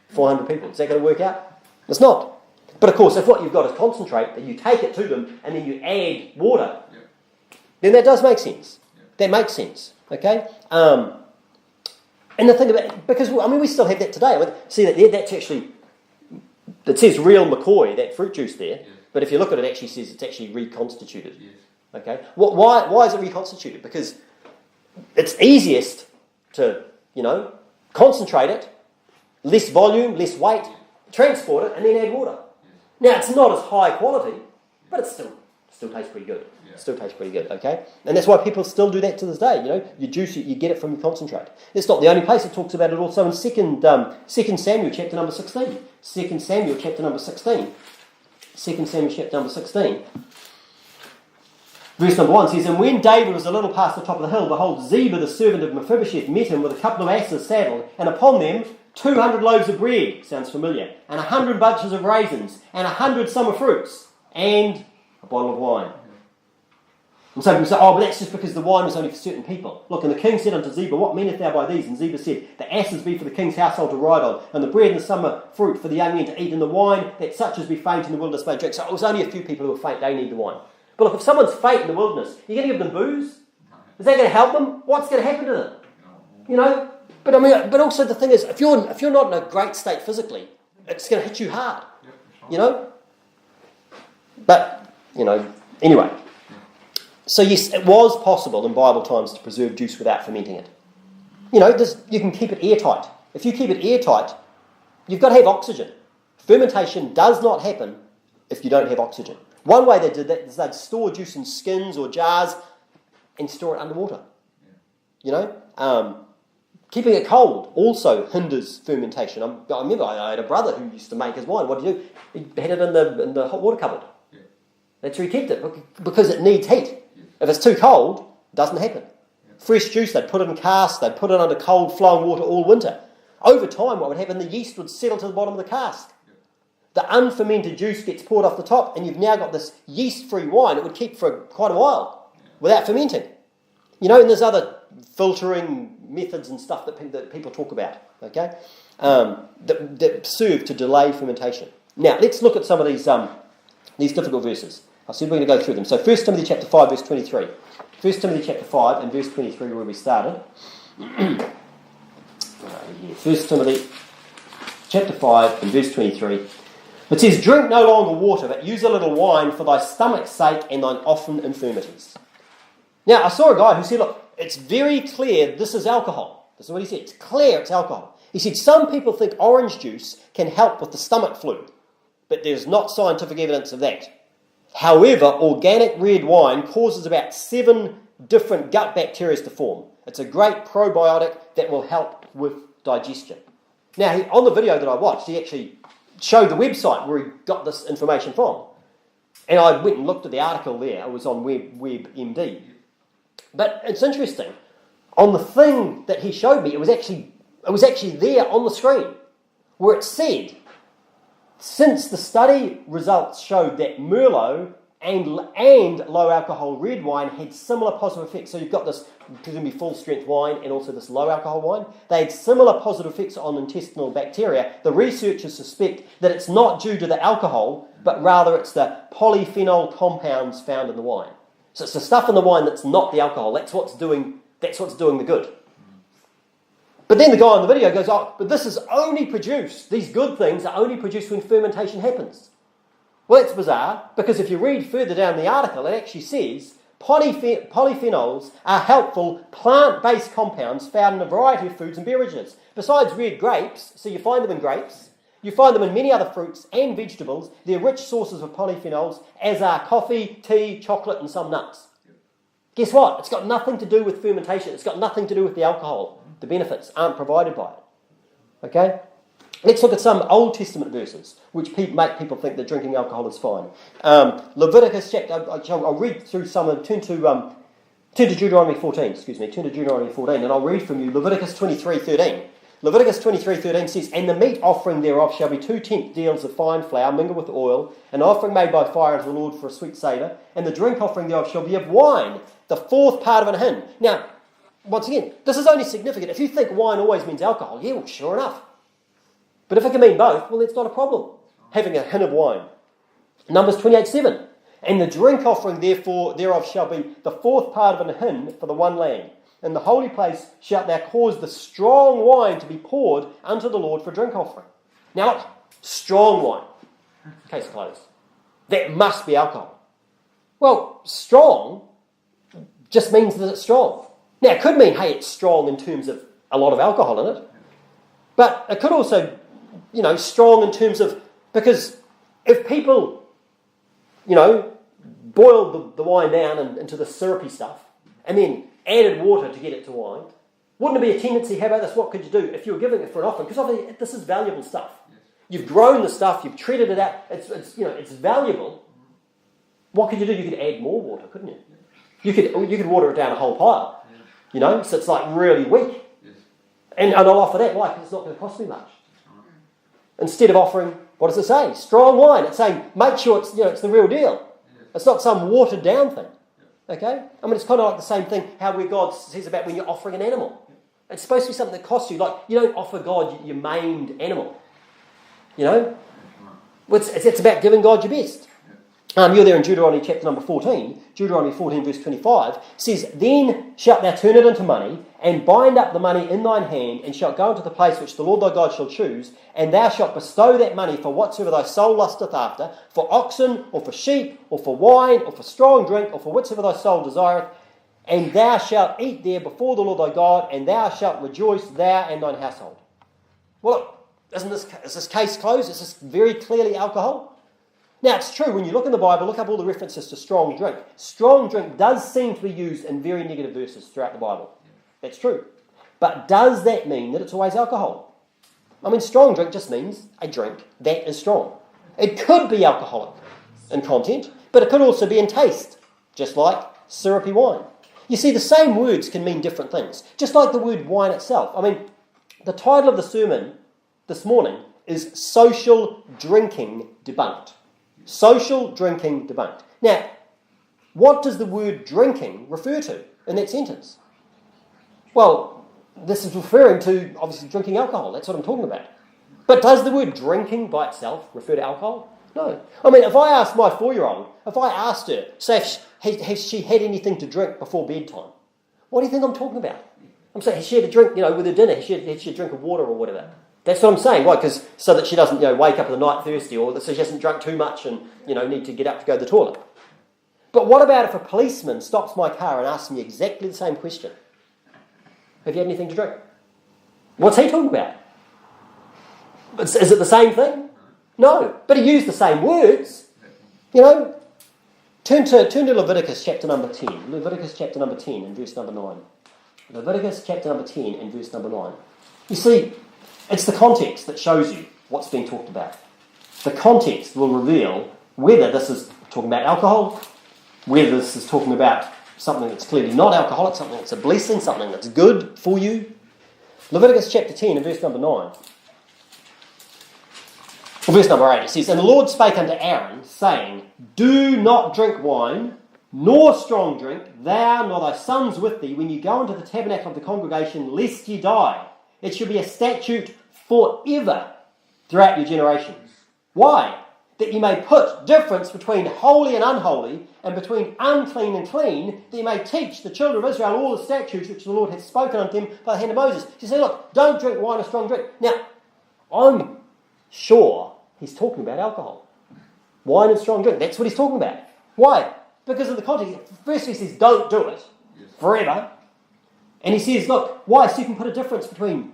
400 people. Is that going to work out? It's not. But of course, if what you've got is concentrate, that you take it to them and then you add water, then that does make sense. That makes sense. Okay? And the thing about, because we still have that today. See that's actually, it says real McCoy, that fruit juice there, but if you look at it, it actually says it's actually reconstituted. Okay? Why is it reconstituted? Because it's easiest to, concentrate it, less volume, less weight, transport it, and then add water. Now, it's not as high quality, but it still tastes pretty good. Still tastes pretty good, okay? And that's why people still do that to this day, You juice it, you get it from your concentrate. It's not the only place it talks about it, also in 2 Samuel chapter number 16. 2 Samuel chapter number 16. 2 Samuel chapter number 16. Verse number 1 says, And when David was a little past the top of the hill, behold, Ziba, the servant of Mephibosheth, met him with a couple of asses saddled, and upon them 200 loaves of bread, sounds familiar, and 100 bunches of raisins, and 100 summer fruits, and a bottle of wine. And so people say, but that's just because the wine was only for certain people. Look, and the king said unto Ziba, What meanest thou by these? And Ziba said, The asses be for the king's household to ride on, and the bread and the summer fruit for the young men to eat, and the wine that such as be faint in the wilderness may drink. So it was only a few people who were faint, they need the wine. But look, if someone's faint in the wilderness, you're going to give them booze? Is that going to help them? What's going to happen to them? But also the thing is, if you're not in a great state physically, it's going to hit you hard. But anyway. So yes, it was possible in Bible times to preserve juice without fermenting it. You can keep it airtight. If you keep it airtight, you've got to have oxygen. Fermentation does not happen if you don't have oxygen. One way they did that is they'd store juice in skins or jars and store it underwater. Keeping it cold also hinders fermentation. I remember I had a brother who used to make his wine. What did he do? He had it in the hot water cupboard. Yeah. That's where he kept it because it needs heat. Yeah. If it's too cold, it doesn't happen. Yeah. Fresh juice, they'd put it in casks, they'd put it under cold flowing water all winter. Over time, what would happen, the yeast would settle to the bottom of the cask. Yeah. The unfermented juice gets poured off the top, and you've now got this yeast-free wine. It would keep for quite a while without fermenting. And there's other filtering methods and stuff that people talk about, okay, that serve to delay fermentation. Now, let's look at some of these difficult verses. I said we're going to go through them. So 1 Timothy chapter 5, verse 23. 1 Timothy chapter 5 and verse 23 where we started. 1 Timothy chapter 5 and verse 23. It says, Drink no longer water, but use a little wine for thy stomach's sake and thine often infirmities. Now, I saw a guy who said, look, it's very clear this is alcohol. This is what he said. It's clear it's alcohol. He said, some people think orange juice can help with the stomach flu, but there's not scientific evidence of that. However, organic red wine causes about 7 different gut bacteria to form. It's a great probiotic that will help with digestion. Now, on the video that I watched, he actually showed the website where he got this information from. And I went and looked at the article there. It was on WebMD. But it's interesting. On the thing that he showed me, it was actually there on the screen where it said, since the study results showed that Merlot and low alcohol red wine had similar positive effects. So you've got this presumably full strength wine and also this low alcohol wine. They had similar positive effects on intestinal bacteria. The researchers suspect that it's not due to the alcohol, but rather it's the polyphenol compounds found in the wine. So it's the stuff in the wine that's not the alcohol. That's what's doing the good. But then the guy on the video goes, but this is only produced, these good things are only produced when fermentation happens. Well, that's bizarre, because if you read further down the article, it actually says polyphenols are helpful plant-based compounds found in a variety of foods and beverages. Besides red grapes, so you find them in grapes, You find them in many other fruits and vegetables. They're rich sources of polyphenols, as are coffee, tea, chocolate, and some nuts. Guess what? It's got nothing to do with fermentation. It's got nothing to do with the alcohol. The benefits aren't provided by it. Okay? Let's look at some Old Testament verses which make people think that drinking alcohol is fine. Leviticus chapter, I'll read through some of them. Turn to Deuteronomy 14, Turn to Deuteronomy 14, and I'll read from you Leviticus 23:13. Leviticus 23:13 says, "And the meat offering thereof shall be 2/10 deals of fine flour mingled with oil, an offering made by fire unto the Lord for a sweet savour, and the drink offering thereof shall be of wine, the fourth part of an hin." Now, once again, this is only significant. If you think wine always means alcohol, yeah, well, sure enough. But if it can mean both, well, it's not a problem, having a hin of wine. Numbers 28:7, "And the drink offering thereof shall be the fourth part of an hin for the one lamb. In the holy place shalt thou cause the strong wine to be poured unto the Lord for drink offering." Now look, strong wine. Case closed. That must be alcohol. Well, strong just means that it's strong. Now it could mean, hey, it's strong in terms of a lot of alcohol in it. But it could also, strong in terms of, because if people, boiled the wine down into the syrupy stuff and then added water to get it to wine, wouldn't it be a tendency, how about this, what could you do if you were giving it for an offering? Because obviously this is valuable stuff. Yes. You've grown the stuff, you've treated it out, it's valuable. What could you do? You could add more water, couldn't you? You could water it down a whole pile, so it's like really weak. Yes. And I'll offer that, why? Because it's not going to cost me much. Instead of offering, what does it say? Strong wine. It's saying, make sure it's the real deal. Yes. It's not some watered down thing. Okay? I mean, it's kind of like the same thing how where God says about when you're offering an animal. It's supposed to be something that costs you. Like, you don't offer God your maimed animal. It's about giving God your best. You're there in Deuteronomy chapter number 14. Deuteronomy 14 verse 25 says, "Then shalt thou turn it into money, and bind up the money in thine hand, and shalt go into the place which the Lord thy God shall choose, and thou shalt bestow that money for whatsoever thy soul lusteth after, for oxen, or for sheep, or for wine, or for strong drink, or for whatsoever thy soul desireth, and thou shalt eat there before the Lord thy God, and thou shalt rejoice, thou and thine household." Well, look, is this case closed? Is this very clearly alcohol? Now, it's true, when you look in the Bible, look up all the references to strong drink. Strong drink does seem to be used in very negative verses throughout the Bible. That's true. But does that mean that it's always alcohol? I mean, strong drink just means a drink that is strong. It could be alcoholic in content, but it could also be in taste, just like syrupy wine. You see, the same words can mean different things, just like the word wine itself. I mean, the title of the sermon this morning is Social Drinking Debunked. Social drinking debunked. Now, what does the word drinking refer to in that sentence? Well, this is referring to, obviously, drinking alcohol. That's what I'm talking about. But does the word drinking by itself refer to alcohol? No. I mean, if I asked my 4-year-old, if I asked her, say, has she had anything to drink before bedtime? What do you think I'm talking about? I'm saying, has she had a drink, with her dinner? Has she had a drink of water or whatever? That's what I'm saying. Why? Because so that she doesn't, wake up in the night thirsty, or so she hasn't drunk too much and, need to get up to go to the toilet. But what about if a policeman stops my car and asks me exactly the same question? Have you had anything to drink? What's he talking about? Is it the same thing? No. But he used the same words. Turn to Leviticus chapter number 10. Leviticus chapter number 10 and verse number 9. Leviticus chapter number 10 and verse number 9. You see, it's the context that shows you what's being talked about. The context will reveal whether this is talking about alcohol, whether this is talking about something that's clearly not alcoholic, something that's a blessing, something that's good for you. Leviticus chapter 10 and verse number 9. Well, verse number 8, it says, "And the Lord spake unto Aaron, saying, Do not drink wine, nor strong drink, thou nor thy sons with thee, when you go into the tabernacle of the congregation, lest ye die. It shall be a statute forever throughout your generations. Why? That ye may put difference between holy and unholy, and between unclean and clean, that ye may teach the children of Israel all the statutes which the Lord hath spoken unto them by the hand of Moses." You say, look, don't drink wine or strong drink. Now, I'm sure he's talking about alcohol. Wine and strong drink, that's what he's talking about. Why? Because of the context. First he says, don't do it forever. And he says, look, why? So you can put a difference between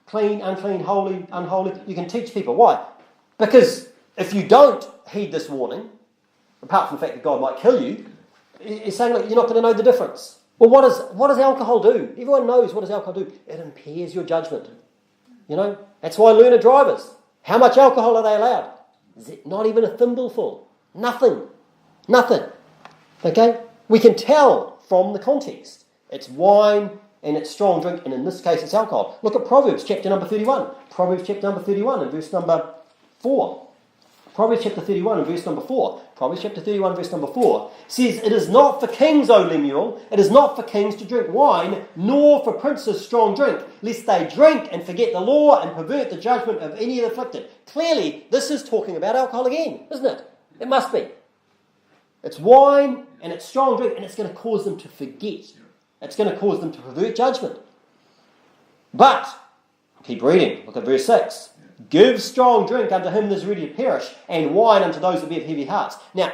clean, unclean, holy, unholy. You can teach people. Why? Because if you don't heed this warning, apart from the fact that God might kill you, he's saying, look, you're not going to know the difference. Well, what does alcohol do? Everyone knows what does alcohol do. It impairs your judgment. That's why learner drivers, how much alcohol are they allowed? Is it not even a thimbleful? Nothing. Okay? We can tell from the context. It's wine and it's strong drink, and in this case it's alcohol. Look at Proverbs chapter number 31. Proverbs chapter number 31 and verse number 4. Proverbs chapter 31 and verse number 4. Proverbs chapter 31 verse number 4 says, "It is not for kings, O Lemuel, it is not for kings to drink wine, nor for princes strong drink, lest they drink and forget the law and pervert the judgment of any of the afflicted." Clearly, this is talking about alcohol again, isn't it? It must be. It's wine and it's strong drink, and it's going to cause them to forget. It's going to cause them to pervert judgment. But, keep reading, look at verse 6. "Give strong drink unto him that is ready to perish, and wine unto those that be of heavy hearts." Now,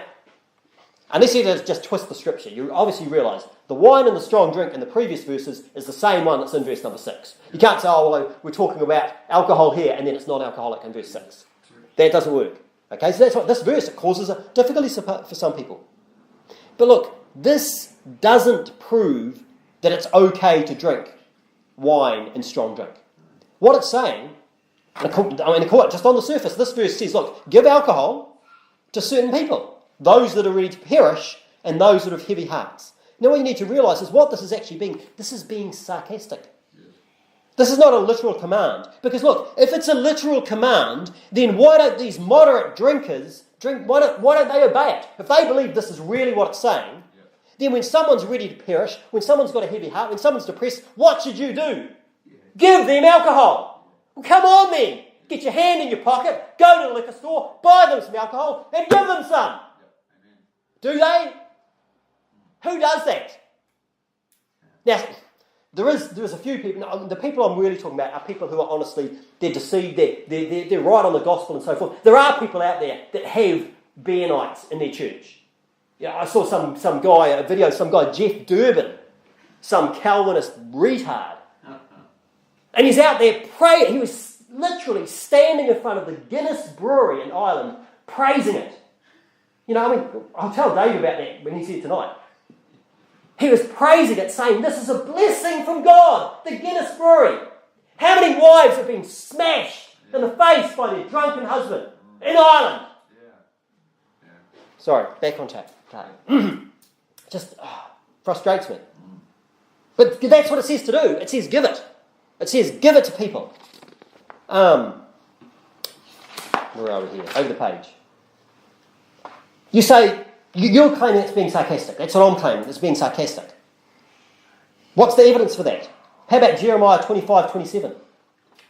unless you just twist the scripture, you obviously realise the wine and the strong drink in the previous verses is the same one that's in verse number 6. You can't say, oh, well, we're talking about alcohol here, and then it's not alcoholic in verse 6. That doesn't work. Okay, so that's what this verse, it causes a difficulty for some people. But look, this doesn't prove that it's okay to drink wine and strong drink. What it's saying, just on the surface, this verse says, look, give alcohol to certain people, those that are ready to perish and those that have heavy hearts. Now what you need to realise is what this is actually being sarcastic. This is not a literal command. Because look, if it's a literal command, then why don't these moderate drinkers drink, why don't they obey it? If they believe this is really what it's saying, then when someone's ready to perish, when someone's got a heavy heart, when someone's depressed, what should you do? Give them alcohol. Well, come on then. Get your hand in your pocket, go to the liquor store, buy them some alcohol, and give them some. Do they? Who does that? Now, there is a few people. Now, the people I'm really talking about are people who are honestly, they're deceived, they're right on the gospel and so forth. There are people out there that have beer nights in their church. I saw some guy, a video, some guy, Jeff Durbin, some Calvinist retard. And he's out there praying. He was literally standing in front of the Guinness Brewery in Ireland, praising it. I'll tell Dave about that when he's here tonight. He was praising it, saying, this is a blessing from God, the Guinness Brewery. How many wives have been smashed in the face by their drunken husband in Ireland? Sorry, back on track. Just frustrates me. But that's what it says to do. It says give it. It says give it to people. Where are we here? Over the page. You say, you're claiming it's being sarcastic. That's what I'm claiming, it's being sarcastic. What's the evidence for that? How about Jeremiah 25:27?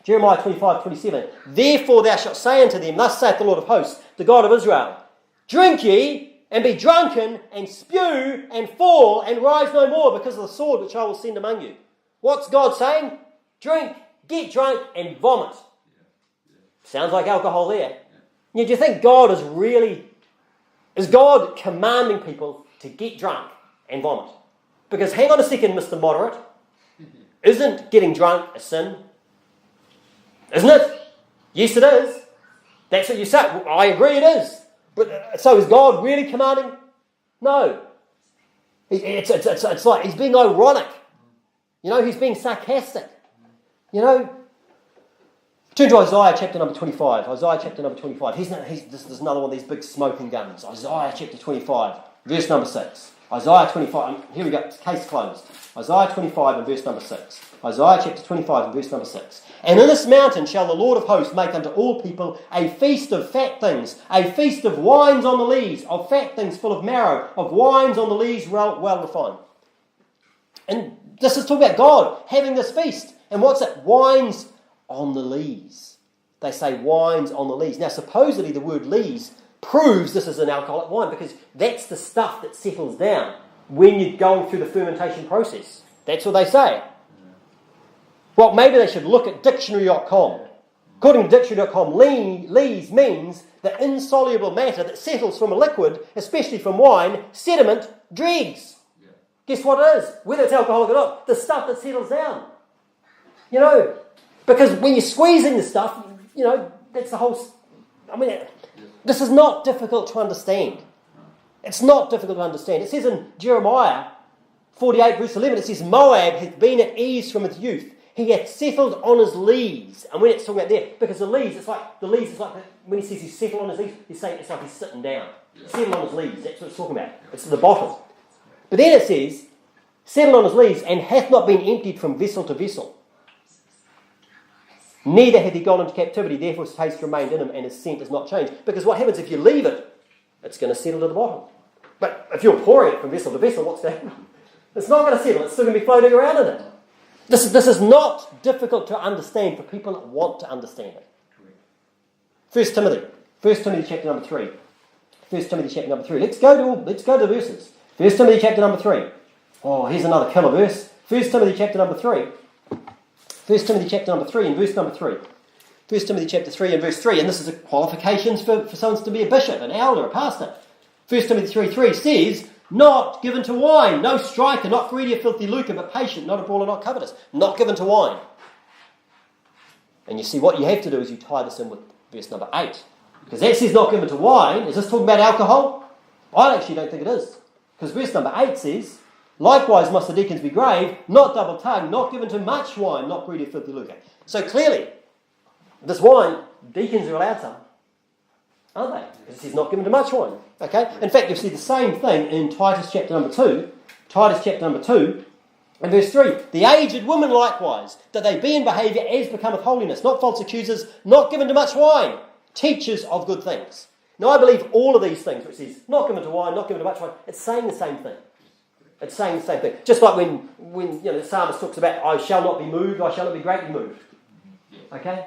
Jeremiah 25:27. "Therefore thou shalt say unto them, thus saith the Lord of hosts, the God of Israel, drink ye, and be drunken, and spew, and fall, and rise no more, because of the sword which I will send among you." What's God saying? Drink, get drunk, and vomit. Sounds like alcohol there. Do you think God is God commanding people to get drunk and vomit? Because hang on a second, Mr. Moderate. Isn't getting drunk a sin? Isn't it? Yes, it is. That's what you say. Well, I agree it is. But so is God really commanding? No. It's like he's being ironic. He's being sarcastic. Turn to Isaiah chapter number 25. Isaiah chapter number 25. This is another one of these big smoking guns. Isaiah chapter 25, verse number 6. Isaiah 25, here we go, case closed. Isaiah 25 and verse number 6. Isaiah chapter 25 and verse number 6. "And in this mountain shall the Lord of hosts make unto all people a feast of fat things, a feast of wines on the lees, of fat things full of marrow, of wines on the lees well refined." And this is talking about God having this feast. And what's it? Wines on the lees. They say wines on the lees. Now, supposedly the word lees proves this is an alcoholic wine, because that's the stuff that settles down when you're going through the fermentation process. That's what they say. Well, maybe they should look at dictionary.com. According to dictionary.com, lees means the insoluble matter that settles from a liquid, especially from wine, sediment, dregs. Guess what it is? Whether it's alcoholic or not, the stuff that settles down. Because when you're squeezing the stuff, that's the whole... this is not difficult to understand. It's not difficult to understand. It says in Jeremiah 48 verse 11, it says, Moab hath been at ease from its youth. He hath settled on his lees. And when it's talking about there, because the lees is like when he says he's settled on his lees, he's saying it's like he's sitting down. Settled on his lees, that's what it's talking about. It's at the bottom. But then it says, settled on his lees, and hath not been emptied from vessel to vessel. Neither hath he gone into captivity, therefore his taste remained in him, and his scent is not changed. Because what happens if you leave it? It's going to settle to the bottom. But if you're pouring it from vessel to vessel, what's going to happen? It's not going to settle. It's still going to be floating around in it. This is not difficult to understand for people that want to understand it. 1 Timothy chapter number 3. 1 Timothy chapter number 3. Let's go to the verses. 1 Timothy chapter number 3. Oh, here's another killer verse. 1 Timothy chapter number 3. 1 Timothy chapter number 3 and verse number 3. 1 Timothy chapter 3 and verse 3. And this is the qualifications for someone to be a bishop, an elder, a pastor. 1 Timothy 3:3 says, not given to wine, no striker, not greedy or filthy lucre, but patient, not a brawler, not covetous. Not given to wine. And you see, what you have to do is you tie this in with verse number 8. Because that says not given to wine. Is this talking about alcohol? I actually don't think it is. Because verse number 8 says, likewise must the deacons be grave, not double-tongued, not given to much wine, not greedy or filthy lucre. So clearly, this wine, deacons are allowed some, aren't they? Because it says not given to much wine. Okay? In fact, you see the same thing in Titus chapter number 2. Titus chapter number 2 and verse 3. The aged women likewise, that they be in behaviour as becometh holiness, not false accusers, not given to much wine, teachers of good things. Now I believe all of these things, which says not given to wine, not given to much wine, it's saying the same thing. It's saying the same thing. Just like when the psalmist talks about, I shall not be moved, I shall not be greatly moved. Okay?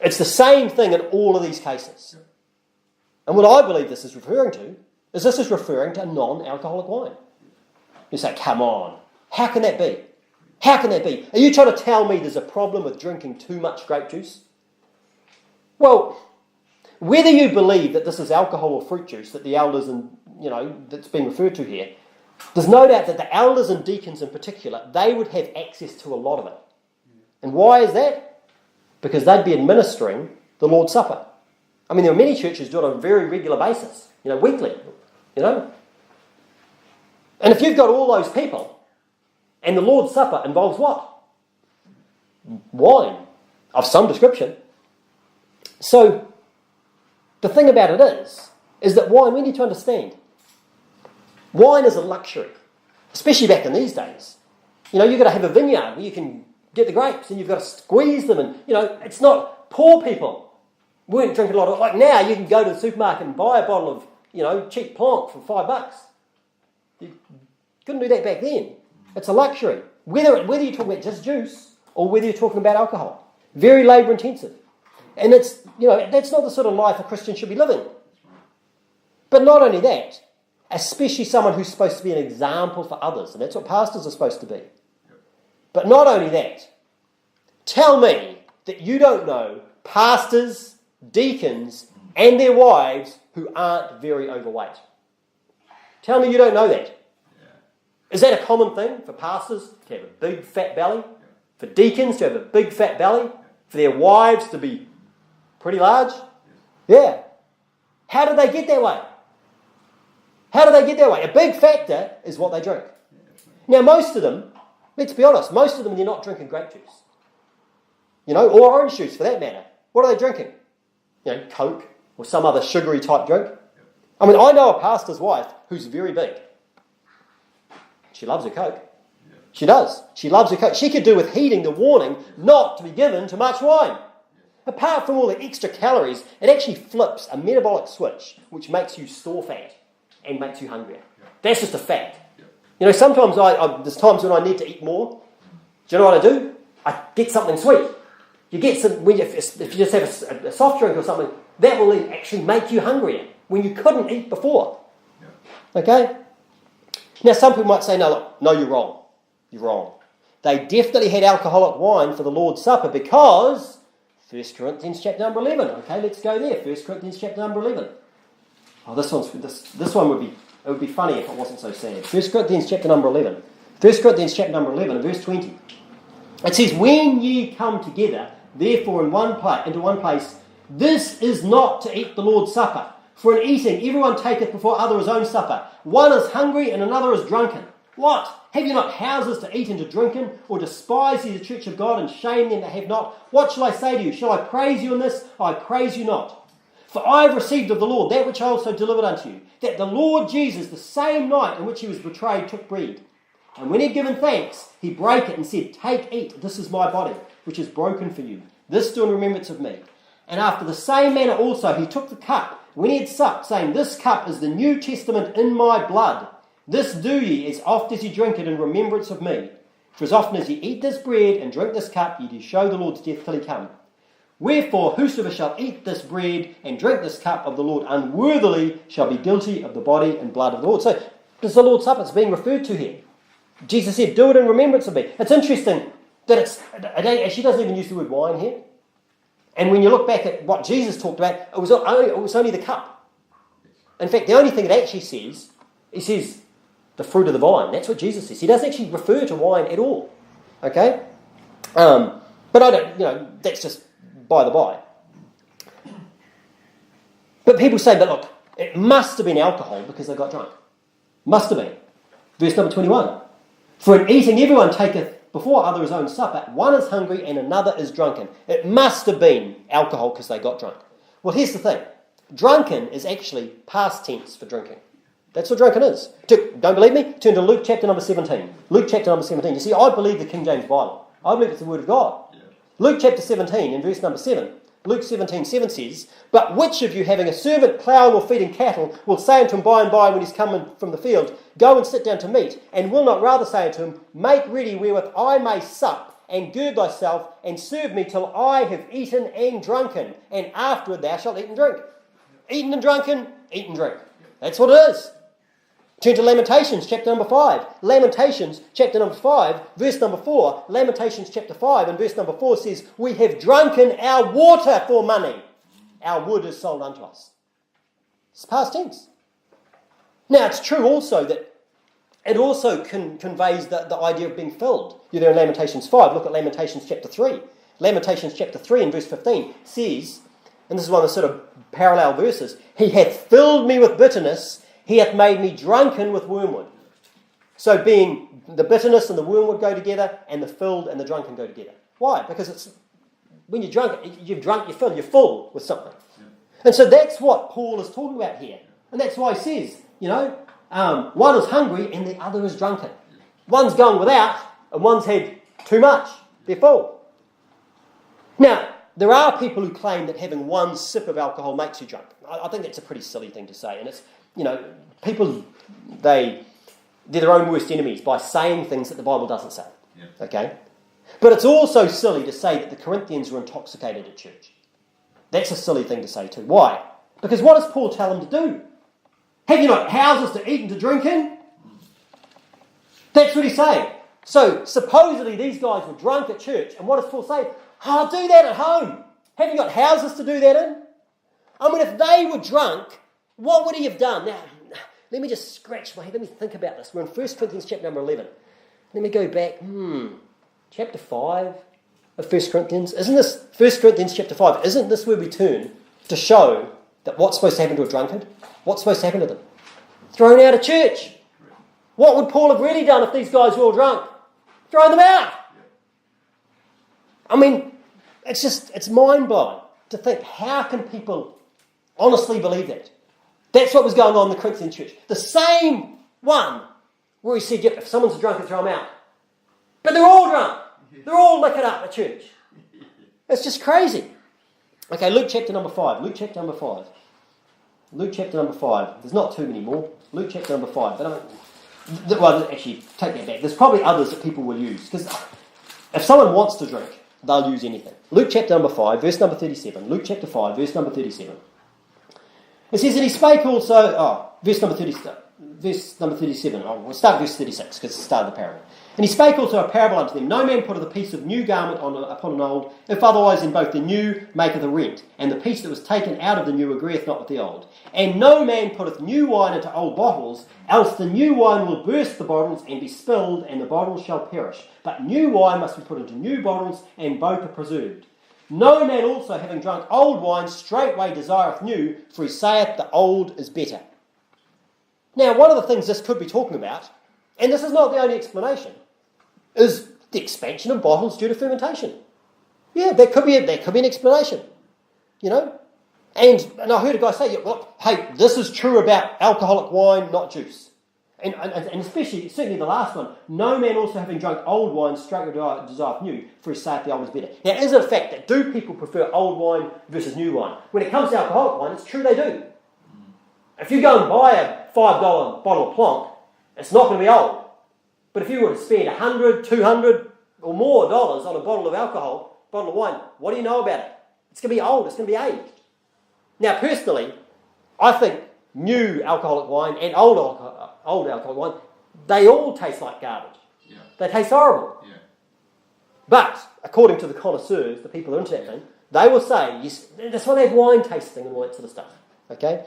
It's the same thing in all of these cases. And what I believe this is referring to is this is referring to non-alcoholic wine. You say, come on, how can that be? How can that be? Are you trying to tell me there's a problem with drinking too much grape juice? Well, whether you believe that this is alcohol or fruit juice that the elders and, that's being referred to here, there's no doubt that the elders and deacons in particular, they would have access to a lot of it. And why is that? Because they'd be administering the Lord's Supper. I mean, there are many churches do it on a very regular basis, weekly, And if you've got all those people, and the Lord's Supper involves what? Wine of some description. So, the thing about it is that wine, we need to understand, wine is a luxury, especially back in these days. You've got to have a vineyard where you can get the grapes and you've got to squeeze them and, it's not poor people weren't drinking a lot of, like now you can go to the supermarket and buy a bottle of, cheap Plonk for $5. You couldn't do that back then. It's a luxury. Whether you're talking about just juice or whether you're talking about alcohol. Very labour intensive. And it's, that's not the sort of life a Christian should be living. But not only that, especially someone who's supposed to be an example for others, and that's what pastors are supposed to be. But not only that, tell me that you don't know pastors, deacons, and their wives who aren't very overweight. Tell me you don't know that. Is that a common thing for pastors to have a big fat belly? For deacons to have a big fat belly? For their wives to be pretty large? Yeah. How did they get that way? How do they get that way? A big factor is what they drink. Now most of them, let's be honest, most of them they're not drinking grape juice. Or orange juice for that matter. What are they drinking? Coke or some other sugary type drink. I mean, I know a pastor's wife who's very big. She loves her Coke. She does. She loves her Coke. She could do with heeding the warning not to be given too much wine. Apart from all the extra calories, it actually flips a metabolic switch which makes you store fat and makes you hungrier. That's just a fact. Sometimes there's times when I need to eat more. Do you know what I do? I get something sweet. You get some, if you just have a soft drink or something, that will actually make you hungrier when you couldn't eat before. Okay? Now some people might say, no, you're wrong. You're wrong. They definitely had alcoholic wine for the Lord's Supper because 1 Corinthians chapter number 11. Okay, let's go there. 1 Corinthians chapter number 11. Oh, this one would be funny if it wasn't so sad. 1 Corinthians chapter number 11. 1 Corinthians chapter number 11 and verse 20. It says, when ye come together, therefore into one place, this is not to eat the Lord's Supper. For in eating, everyone taketh before other his own supper. One is hungry and another is drunken. What? Have you not houses to eat and to drink in? Or despise ye the church of God and shame them that have not? What shall I say to you? Shall I praise you in this? I praise you not. For I have received of the Lord that which I also delivered unto you, that the Lord Jesus, the same night in which he was betrayed, took bread. And when he had given thanks, he brake it and said, Take, eat, this is my body, which is broken for you. This do in remembrance of me. And after the same manner also he took the cup, when he had supped, saying, This cup is the New Testament in my blood. This do ye as oft as ye drink it in remembrance of me. For as often as ye eat this bread and drink this cup, ye do show the Lord's death till he come. Wherefore, whosoever shall eat this bread and drink this cup of the Lord unworthily shall be guilty of the body and blood of the Lord. So, this is the Lord's Supper that's being referred to here. Jesus said, do it in remembrance of me. It's interesting that it actually doesn't even use the word wine here. And when you look back at what Jesus talked about, it was only the cup. In fact, the only thing it actually says, he says the fruit of the vine. That's what Jesus says. He doesn't actually refer to wine at all. Okay? But I don't, that's just by the by. But people say, but look, it must have been alcohol because they got drunk. Must have been. Verse number 21. For in eating everyone taketh before other his own supper. One is hungry and another is drunken. It must have been alcohol because they got drunk. Well, here's the thing. Drunken is actually past tense for drinking. That's what drunken is. Don't believe me? Turn to Luke chapter number 17. Luke chapter number 17. You see, I believe the King James Bible. I believe it's the Word of God. Yeah. Luke chapter 17 in verse number 7. Luke 17:7 says, But which of you, having a servant ploughing or feeding cattle, will say unto him by and by when he's come from the field, Go and sit down to meat, and will not rather say unto him, Make ready wherewith I may sup, and gird thyself, and serve me till I have eaten and drunken, and afterward thou shalt eat and drink. Eaten and drunken, eat and drink. That's what it is. Turn to Lamentations chapter number 5. Lamentations chapter number 5, verse number 4. Lamentations chapter 5 and verse number 4 says, We have drunken our water for money. Our wood is sold unto us. It's past tense. Now, it's true also that it also conveys the idea of being filled. You're there in Lamentations 5. Look at Lamentations chapter 3. Lamentations chapter 3 and verse 15 says, and this is one of the sort of parallel verses, He hath filled me with bitterness, He hath made me drunken with wormwood. So being the bitterness and the wormwood go together, and the filled and the drunken go together. Why? Because it's when you're drunk, you're filled, you're full with something. Yeah. And so that's what Paul is talking about here. And that's why he says, one is hungry and the other is drunken. One's gone without and one's had too much. They're full. Now, there are people who claim that having one sip of alcohol makes you drunk. I think that's a pretty silly thing to say. And it's, people, they're their own worst enemies by saying things that the Bible doesn't say. Yeah. Okay? But it's also silly to say that the Corinthians were intoxicated at church. That's a silly thing to say too. Why? Because what does Paul tell them to do? Have you not houses to eat and to drink in? That's what he's saying. So supposedly these guys were drunk at church, and what does Paul say? Oh, do that at home. Have you got houses to do that in? I mean, if they were drunk, what would he have done? Now, let me just scratch my head. Let me think about this. We're in 1 Corinthians chapter number 11. Let me go back. Chapter 5 of 1 Corinthians. Isn't this 1 Corinthians chapter 5? Isn't this where we turn to show that what's supposed to happen to a drunkard? What's supposed to happen to them? Thrown out of church. What would Paul have really done if these guys were all drunk? Thrown them out. I mean, it's mind-blowing to think, how can people honestly believe that? That's what was going on in the Corinthian church. The same one where he said, yep, if someone's drunk, throw them out. But they're all drunk. They're all liquored up at church. It's just crazy. Okay, Luke chapter number 5. Luke chapter number 5. Luke chapter number 5. There's not too many more. Luke chapter number 5. Well, actually, take that back. There's probably others that people will use. Because if someone wants to drink, they'll use anything. Luke chapter number 5, verse number 37. Luke chapter 5, verse number 37. It says that he spake also... verse number 37. We'll start verse 36 because it's the start of the parable. And he spake also a parable unto them. No man putteth a piece of new garment upon an old, if otherwise then both the new maketh a rent, and the piece that was taken out of the new agreeth not with the old. And no man putteth new wine into old bottles, else the new wine will burst the bottles and be spilled, and the bottles shall perish. But new wine must be put into new bottles, and both are preserved. No man also, having drunk old wine, straightway desireth new, for he saith the old is better. Now, one of the things this could be talking about, and this is not the only explanation, is the expansion of bottles due to fermentation. Yeah, that could be an explanation, you know. And I heard a guy say, well, hey, this is true about alcoholic wine, not juice. And especially, certainly the last one, no man also having drunk old wine straightway desireth new, for he saith the old is better. Now, is it a fact that do people prefer old wine versus new wine? When it comes to alcoholic wine, it's true they do. If you go and buy a $5 bottle of Plonk, it's not going to be old. But if you were to spend $100, $200 or more dollars on a bottle of wine, what do you know about it? It's going to be old, it's going to be aged. Now, personally, I think new alcoholic wine and old alcoholic wine, they all taste like garbage. Yeah. They taste horrible. Yeah. But, according to the connoisseurs, the people who are into that thing, they will say, yes, that's why they have wine tasting and all that sort of stuff. Okay?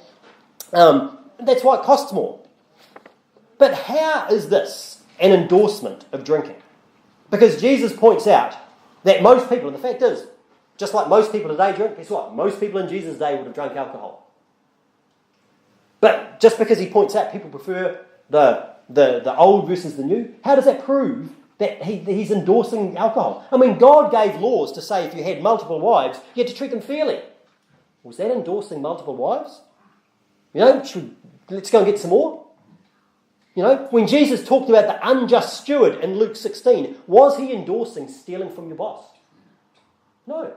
That's why it costs more. But how is this an endorsement of drinking? Because Jesus points out that most people, and the fact is, just like most people today drink, guess what? Most people in Jesus' day would have drunk alcohol. But just because he points out people prefer the old versus the new, how does that prove that he's endorsing alcohol? I mean, God gave laws to say if you had multiple wives, you had to treat them fairly. Was that endorsing multiple wives? You know, let's go and get some more. You know, when Jesus talked about the unjust steward in Luke 16, was he endorsing stealing from your boss? No.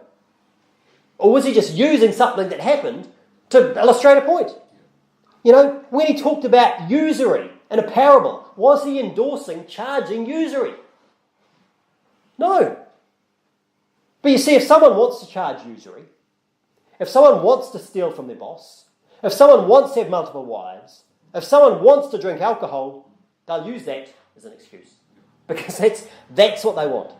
Or was he just using something that happened to illustrate a point? You know, when he talked about usury in a parable, was he endorsing charging usury? No. But you see, if someone wants to charge usury, if someone wants to steal from their boss, if someone wants to have multiple wives, if someone wants to drink alcohol, they'll use that as an excuse. Because that's what they want.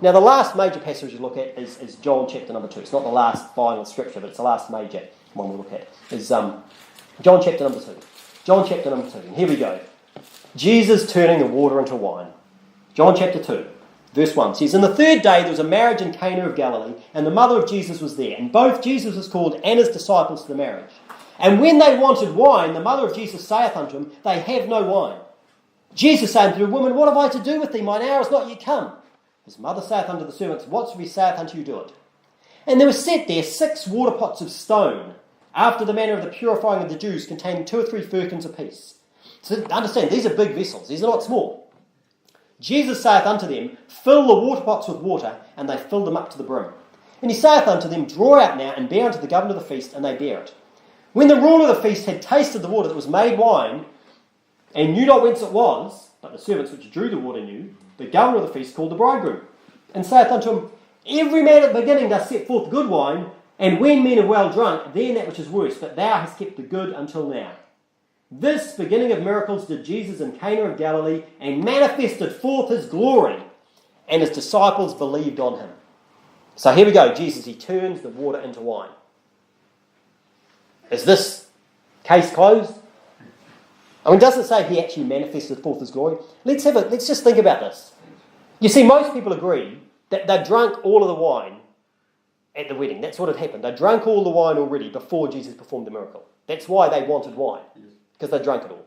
Now, the last major passage you look at is John chapter number 2. It's not the last final scripture, but it's the last major one we look at. Is John chapter number 2. John chapter number 2. And here we go. Jesus turning the water into wine. John chapter 2, verse 1 says, "In the third day there was a marriage in Cana of Galilee, and the mother of Jesus was there. And both Jesus was called and his disciples to the marriage. And when they wanted wine, the mother of Jesus saith unto him, They have no wine. Jesus saith unto the woman, What have I to do with thee? Mine hour is not yet come. His mother saith unto the servants, Whatsoever he saith unto you, do it. And there were set there 6 water pots of stone, after the manner of the purifying of the Jews, containing 2 or 3 firkins apiece." So understand, these are big vessels. These are not small. Jesus saith unto them, Fill the water pots with water, and they filled them up to the brim. And he saith unto them, Draw out now, and bear unto the governor of the feast, and they bear it. When the ruler of the feast had tasted the water that was made wine, and knew not whence it was, but the servants which drew the water knew, the governor of the feast called the bridegroom, and saith unto him, Every man at the beginning doth set forth good wine, and when men are well drunk, then that which is worse, but thou hast kept the good until now. This beginning of miracles did Jesus in Cana of Galilee, and manifested forth his glory, and his disciples believed on him. So here we go, Jesus, he turns the water into wine. Is this case closed? I mean, does it say he actually manifested forth his glory? Let's just think about this. You see, most people agree that they drank all of the wine at the wedding. That's what had happened. They drank all the wine already before Jesus performed the miracle. That's why they wanted wine, because they drank it all.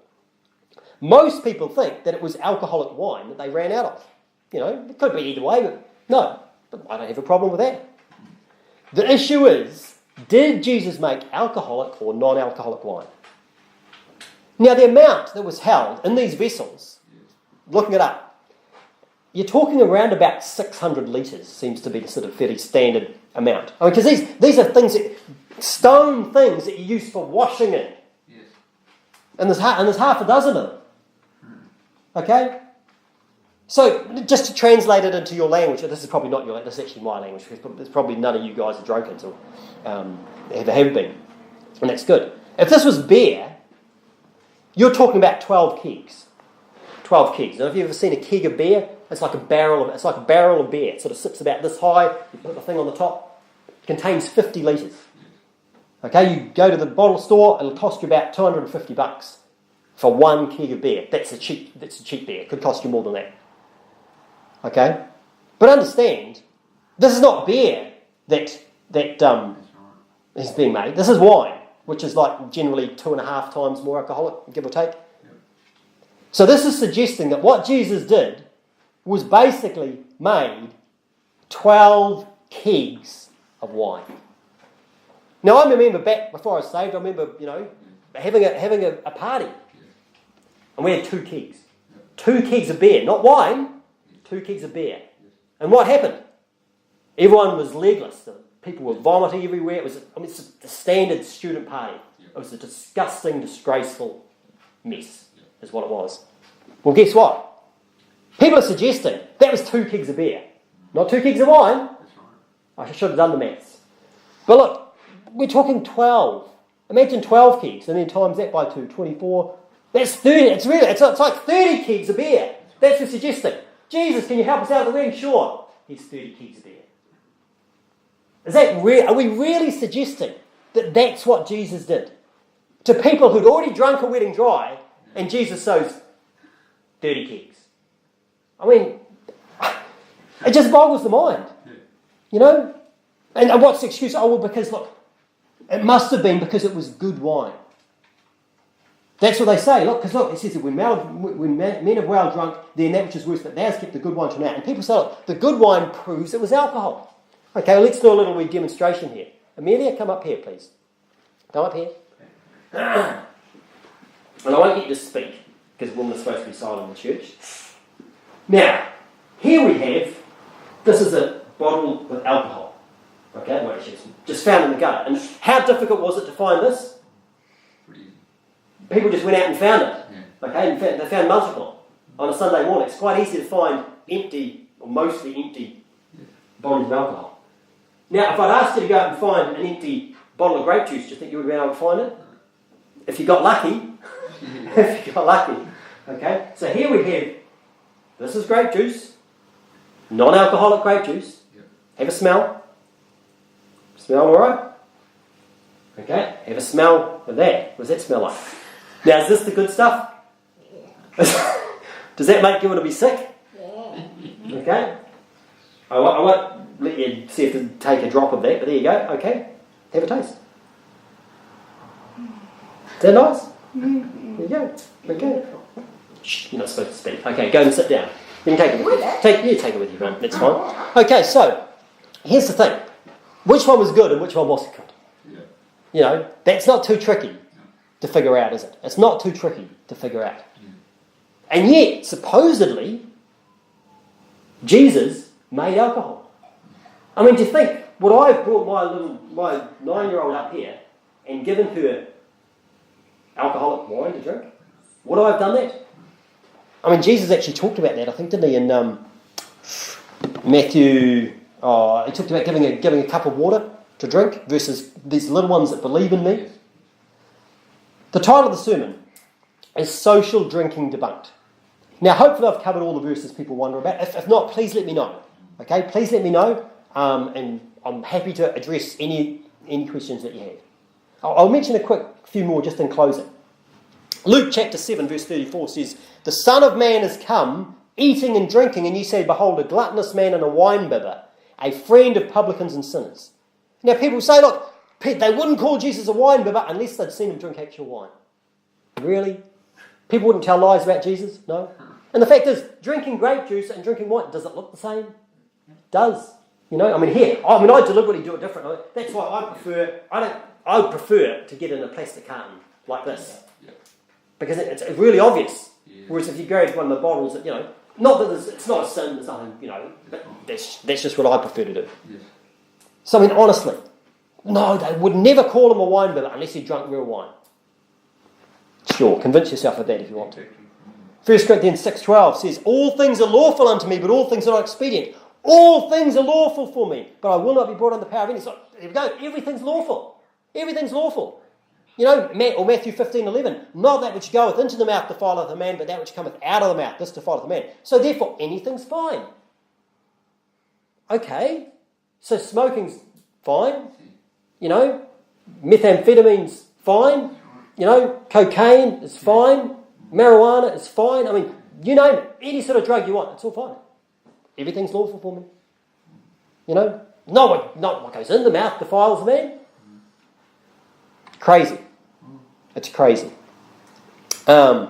Most people think that it was alcoholic wine that they ran out of. You know, it could be either way, but no. But I don't have a problem with that. The issue is, did Jesus make alcoholic or non-alcoholic wine? Now, the amount that was held in these vessels, looking it up, you're talking around about 600 litres seems to be the sort of fairly standard amount. I mean, because these are things, stone things that you use for washing in. Yes. And there's half a dozen of them. Okay? So, just to translate it into your language, this is probably not your language, this is actually my language, because there's probably none of you guys are drunkards or have been. And that's good. If this was beer, you're talking about 12 kegs. 12 kegs. Now, have you ever seen a keg of beer? It's like a barrel of beer. It sort of sits about this high. You put the thing on the top. It contains 50 litres. Okay, you go to the bottle store, it'll cost you about $250 for one keg of beer. That's a cheap beer. It could cost you more than that. Okay? But understand, this is not beer that is being made. This is wine, which is like generally 2.5 times more alcoholic, give or take. So this is suggesting that what Jesus did was basically made 12 kegs of wine. Now I remember back before I was saved, I remember, having a party. And we had 2 kegs. 2 kegs of beer, not wine, 2 kegs of beer. And what happened? Everyone was legless. People were vomiting everywhere. It's a standard student party. It was a disgusting, disgraceful mess, is what it was. Well, guess what? People are suggesting that was 2 kegs of beer, not 2 kegs of wine. I should have done the maths. But look, we're talking 12. Imagine 12 kegs, and then times that by 2, 24. That's 30. It's like 30 kegs of beer. That's what suggesting. Jesus, can you help us out of the wedding? Sure. Here's 30 kegs of beer. Is that are we really suggesting that that's what Jesus did? To people who'd already drunk a wedding dry, and Jesus sows 30 kegs. I mean, it just boggles the mind. And what's the excuse? Oh, well, because, look, it must have been because it was good wine. That's what they say. Look, because look, it says that when men have well drunk, then that which is worse, but thou hast kept the good wine till now. And people say, look, the good wine proves it was alcohol. Okay, well, let's do a little wee demonstration here. Amelia, come up here, please. Come up here. And I won't get you to speak, because women are supposed to be silent in church. Now, here we have, this is a bottle with alcohol. Okay, well, it's just found in the gutter. And how difficult was it to find this? People just went out and found it. Yeah. Okay, and they found multiple on a Sunday morning. It's quite easy to find empty, or mostly empty, bottles of alcohol. Now, if I'd asked you to go out and find an empty bottle of grape juice, do you think you would have been able to find it? If you got lucky. If you got lucky. Okay, so here we have, this is grape juice, non-alcoholic grape juice. Yep. Have a smell. Smell alright? Okay, have a smell of that. What does that smell like? Now, is this the good stuff? Does that make you want to be sick? Yeah. Okay. I won't let you see if to take a drop of that, but there you go. Okay, have a taste. Is that nice? Mm-hmm. There you go. Okay. Shh, you're not supposed to speak. Okay, go and sit down. You can take it with you. Take it with you, man. That's fine. Okay, so here's the thing. Which one was good and which one wasn't good? Yeah. That's not too tricky to figure out, is it? It's not too tricky to figure out. And yet, supposedly, Jesus made alcohol. I mean, do you think, would I have brought my 9-year-old up here and given her alcoholic wine to drink? Would I have done that? I mean, Jesus actually talked about that, I think, didn't he, in Matthew? He talked about giving a cup of water to drink versus these little ones that believe in me. The title of the sermon is Social Drinking Debunked. Now, hopefully I've covered all the verses people wonder about. If not, please let me know. Okay, please let me know, and I'm happy to address any questions that you have. I'll mention a few more just in closing. Luke chapter 7 verse 34 says, "The Son of Man has come, eating and drinking, and you say, behold, a gluttonous man and a winebibber, a friend of publicans and sinners." Now people say, look, they wouldn't call Jesus a winebibber unless they'd seen him drink actual wine. Really? People wouldn't tell lies about Jesus? No? And the fact is, drinking grape juice and drinking wine, does it look the same? It does. I deliberately do it differently. That's why I would prefer to get in a plastic carton like this. Because it's really obvious. Yeah. Whereas if you go to one of the bottles, not that it's not a sin, there's nothing, but that's just what I prefer to do. Yeah. So, I mean, honestly, no, they would never call him a winebibber unless he drunk real wine. Sure, convince yourself of that if you want to. 1 Corinthians 6:12 says, "All things are lawful unto me, but all things are not expedient. All things are lawful for me, but I will not be brought under the power of any." So, there we go, everything's lawful. Everything's lawful. You know, or Matthew 15:11, not that which goeth into the mouth defileth a man, but that which cometh out of the mouth, this defileth a man. So therefore, anything's fine. Okay, so smoking's fine. You know, methamphetamine's fine. You know, cocaine is fine. Marijuana is fine. I mean, you name it. Any sort of drug you want, it's all fine. Everything's lawful for me. You know, not what goes in the mouth defiles a man. Crazy. It's crazy. I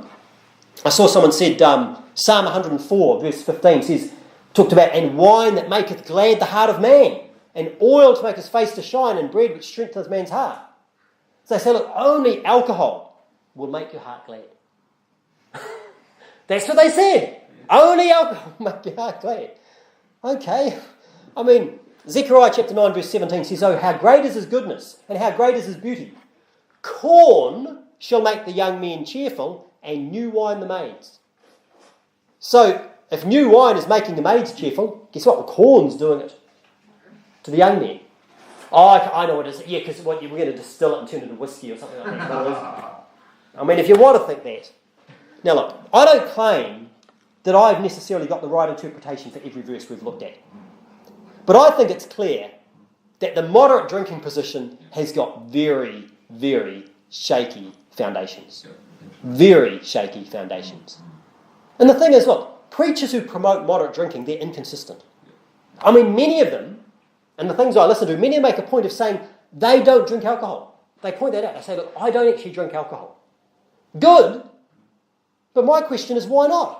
saw someone said Psalm 104 verse 15 says, talked about, and wine that maketh glad the heart of man, and oil to make his face to shine, and bread which strengtheneth man's heart. So they say, look, only alcohol will make your heart glad. That's what they said. Only alcohol will make your heart glad. Okay. I mean, Zechariah chapter 9 verse 17 says, oh, how great is his goodness, and how great is his beauty. Corn shall make the young men cheerful, and new wine the maids. So, if new wine is making the maids cheerful, guess what? The corn's doing it to the young men. Oh, I know what it is. Yeah, because we're going to distill it and turn it into whiskey or something like that. I mean, if you want to think that. Now look, I don't claim that I've necessarily got the right interpretation for every verse we've looked at. But I think it's clear that the moderate drinking position has got very, very shaky foundations. Very shaky foundations. And the thing is, look, preachers who promote moderate drinking, they're inconsistent. I mean, many of them, and the things I listen to, many make a point of saying they don't drink alcohol. They point that out. They say, look, I don't actually drink alcohol. Good, but my question is, why not?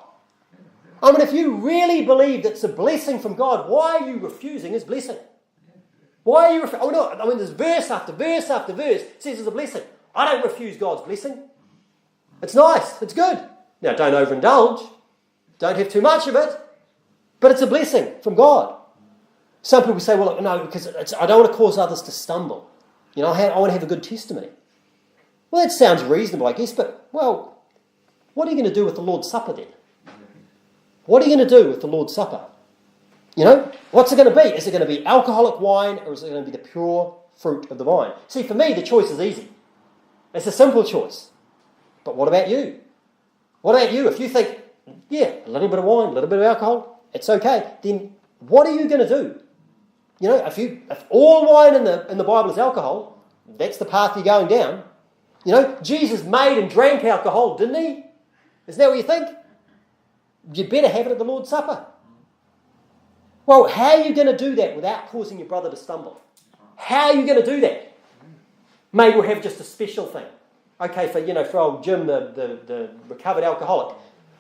I mean, if you really believe that it's a blessing from God, why are you refusing his blessing? Why are you refusing? Oh no, I mean, there's verse after verse after verse says it's a blessing. I don't refuse God's blessing. It's nice, it's good. Now, don't overindulge. Don't have too much of it. But it's a blessing from God. Some people say, well, look, no, because I don't want to cause others to stumble. You know, I want to have a good testimony. Well, that sounds reasonable, I guess, but, well, what are you going to do with the Lord's Supper then? What are you going to do with the Lord's Supper? You know, what's it going to be? Is it going to be alcoholic wine, or is it going to be the pure fruit of the vine? See, for me, the choice is easy. It's a simple choice. But what about you? What about you? If you think, yeah, a little bit of wine, a little bit of alcohol, it's okay, then what are you going to do? You know, if all wine in the Bible is alcohol, that's the path you're going down. You know, Jesus made and drank alcohol, didn't he? Isn't that what you think? You better have it at the Lord's Supper. Well, how are you going to do that without causing your brother to stumble? How are you going to do that? Maybe we'll have just a special thing. Okay, for old Jim, the recovered alcoholic,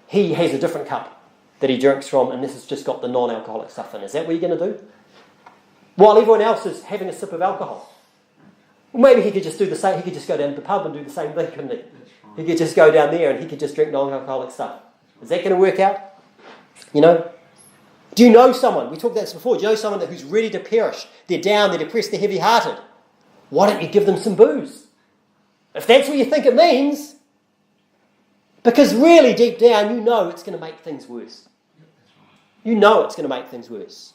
he has a different cup that he drinks from, and this has just got the non-alcoholic stuff in. Is that what you're going to do? While everyone else is having a sip of alcohol. Well, maybe he could just do the same. He could just go down to the pub and do the same thing, couldn't he? He could just go down there and he could just drink non-alcoholic stuff. Is that going to work out? You know? Do you know someone? We talked about this before. Do you know someone who's ready to perish? They're down, they're depressed, they're heavy-hearted. Why don't you give them some booze? If that's what you think it means. Because really, deep down, you know it's going to make things worse. You know it's going to make things worse.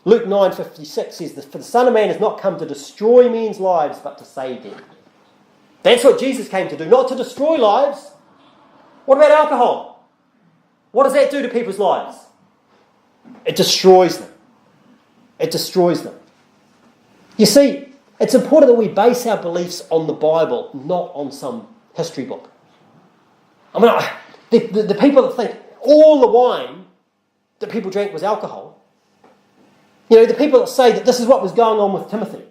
Luke 9:56 says, for the Son of Man has not come to destroy men's lives, but to save them. That's what Jesus came to do, not to destroy lives. What about alcohol? What does that do to people's lives? It destroys them. It destroys them. You see, it's important that we base our beliefs on the Bible, not on some history book. I mean, the people that think all the wine that people drank was alcohol, you know, the people that say that this is what was going on with Timothy.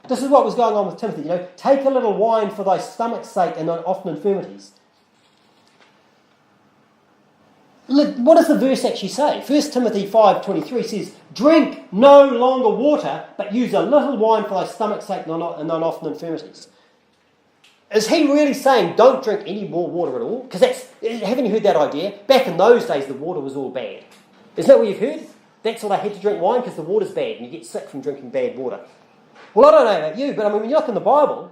This is what was going on with Timothy. You know, take a little wine for thy stomach's sake and often infirmities. What does the verse actually say? 1 Timothy 5:23 says, drink no longer water, but use a little wine for thy stomach's sake and on often infirmities. Is he really saying don't drink any more water at all? Because haven't you heard that idea? Back in those days, the water was all bad. Isn't that what you've heard? That's why they had to drink wine, because the water's bad and you get sick from drinking bad water. Well, I don't know about you, but I mean, when you look in the Bible,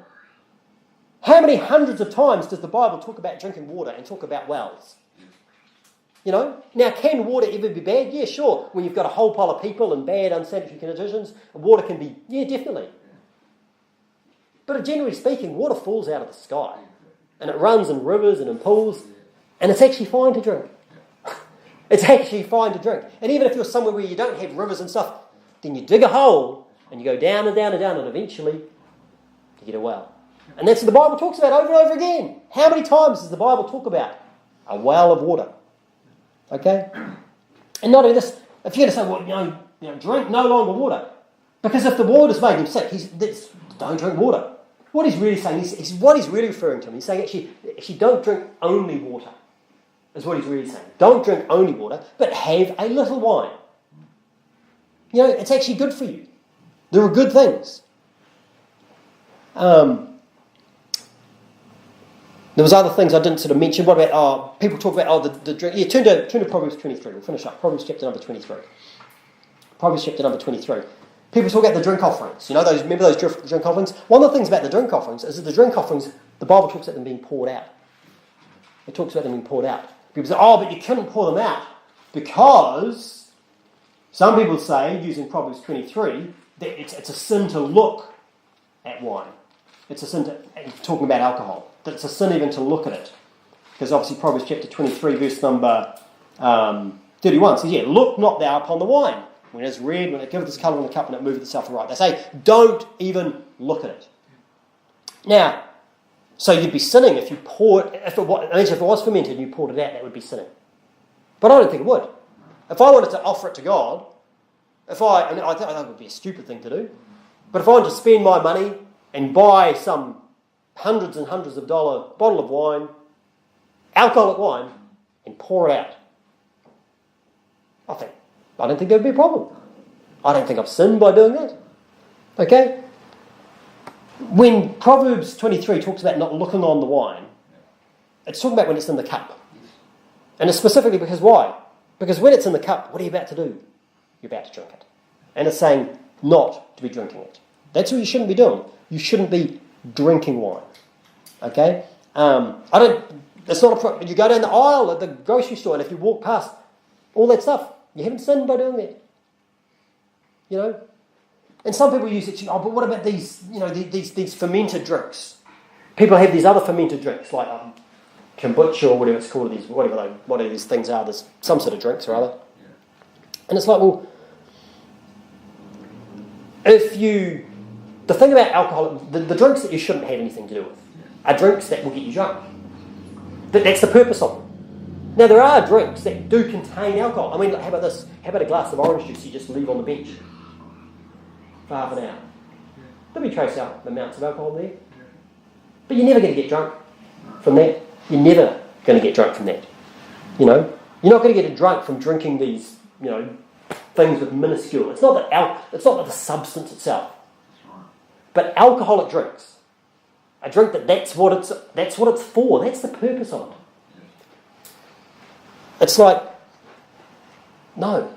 how many hundreds of times does the Bible talk about drinking water and talk about wells? You know? Now, can water ever be bad? Yeah, sure. When you've got a whole pile of people and bad, unsanitary conditions, water can be, yeah, definitely. But generally speaking, water falls out of the sky. And it runs in rivers and in pools. And it's actually fine to drink. It's actually fine to drink. And even if you're somewhere where you don't have rivers and stuff, then you dig a hole and you go down and down and down and eventually you get a well. And that's what the Bible talks about over and over again. How many times does the Bible talk about a well of water? Okay? And not only this, if you're going to say, well, drink no longer water. Because if the water's made him sick, don't drink water. What he's really saying, what he's really referring to, he's saying actually don't drink only water. Is what he's really saying. Don't drink only water, but have a little wine. It's actually good for you. There are good things. There was other things I didn't sort of mention. What about, people talk about, the drink. Yeah, turn to Proverbs 23. We'll finish up. Proverbs chapter number 23. Proverbs chapter number 23. People talk about the drink offerings. Remember those drink offerings? One of the things about the drink offerings is that the drink offerings, the Bible talks about them being poured out. It talks about them being poured out. People say, but you couldn't pour them out because some people say, using Proverbs 23, that it's a sin to look at wine. It's a sin talking about alcohol, that it's a sin even to look at it. Because obviously Proverbs chapter 23, verse number 31 says, look not thou upon the wine, when it's red, when it giveth its colour in the cup, and it moveth itself aright. They say, don't even look at it. Now, so you'd be sinning if you pour it, if it was fermented and you poured it out, that would be sinning. But I don't think it would. If I wanted to offer it to God, I think that would be a stupid thing to do. But if I wanted to spend my money and buy some hundreds and hundreds of dollar bottle of wine, alcoholic wine, and pour it out, I don't think there would be a problem. I don't think I've sinned by doing that. Okay? When Proverbs 23 talks about not looking on the wine, it's talking about when it's in the cup. And it's specifically because why? Because when it's in the cup, what are you about to do? You're about to drink it. And it's saying not to be drinking it. That's what you shouldn't be doing. You shouldn't be drinking wine. Okay? It's not a problem. You go down the aisle at the grocery store, and if you walk past all that stuff, you haven't sinned by doing that. And some people use it, but what about these, these fermented drinks? People have these other fermented drinks, like kombucha or whatever it's called, whatever these things are, there's some sort of drinks or other. And it's like, well, the thing about alcohol, the drinks that you shouldn't have anything to do with are drinks that will get you drunk. That's the purpose of them. Now, there are drinks that do contain alcohol. I mean, how about this? How about a glass of orange juice you just leave on the bench for half an hour? There'll be trace amounts of alcohol there. But you're never going to get drunk from that. You're never going to get drunk from that. You're not going to get drunk from drinking these, things with minuscule. It's not that the substance itself. But alcoholic drinks, a drink that's what it's for. That's the purpose of it. It's like, no.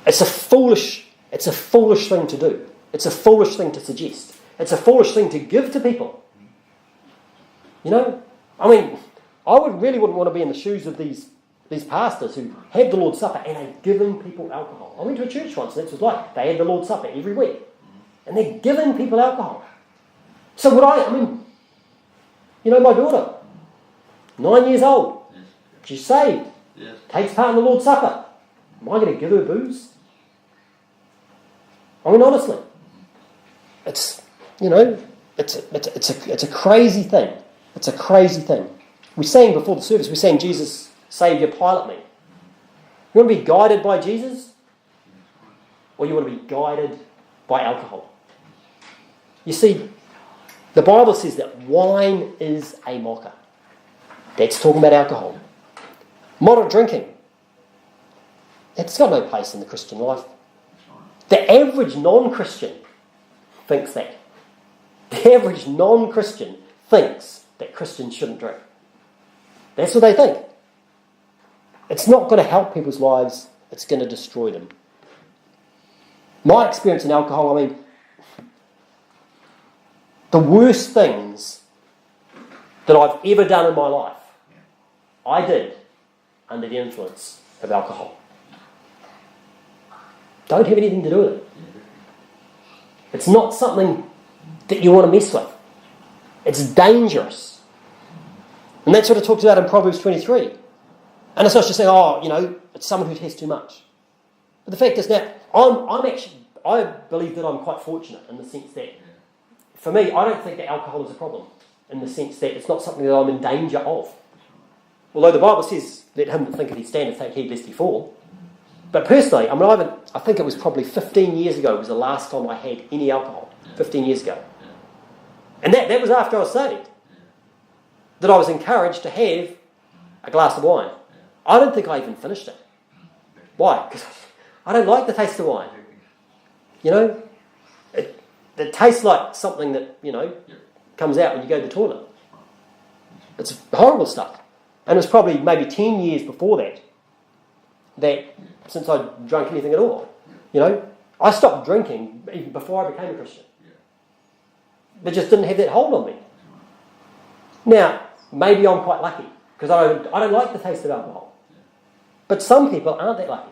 It's a foolish thing to do. It's a foolish thing to suggest. It's a foolish thing to give to people. I wouldn't want to be in the shoes of these pastors who have the Lord's Supper and are giving people alcohol. I went to a church once and it was like they had the Lord's Supper every week. And they're giving people alcohol. So my daughter, 9 years old, she's saved, takes part in the Lord's Supper. Am I going to give her booze? Honestly, it's a crazy thing. It's a crazy thing. We sang before the service, Jesus, Saviour, pilot me. You want to be guided by Jesus? Or you want to be guided by alcohol? You see, the Bible says that wine is a mocker. That's talking about alcohol. Moderate drinking, it's got no place in the Christian life. The average non-Christian thinks that. The average non-Christian thinks that Christians shouldn't drink. That's what they think. It's not going to help people's lives. It's going to destroy them. My experience in alcohol, the worst things that I've ever done in my life, I did under the influence of alcohol. Don't have anything to do with it. It's not something that you want to mess with. It's dangerous. And that's what it talks about in Proverbs 23. And it's not just saying, it's someone who has too much. But the fact is that I believe that I'm quite fortunate in the sense that, for me, I don't think that alcohol is a problem, in the sense that it's not something that I'm in danger of. Although the Bible says, let him that thinketh he standeth take heed lest he fall. But personally, I think it was probably 15 years ago was the last time I had any alcohol. 15 years ago. And that was after I was saved. That I was encouraged to have a glass of wine. I don't think I even finished it. Why? Because I don't like the taste of wine. It tastes like something that, comes out when you go to the toilet. It's horrible stuff. And it was probably maybe 10 years before that since I drank anything at all. I stopped drinking even before I became a Christian. It just didn't have that hold on me. Now, maybe I'm quite lucky, because I don't like the taste of alcohol. But some people aren't that lucky.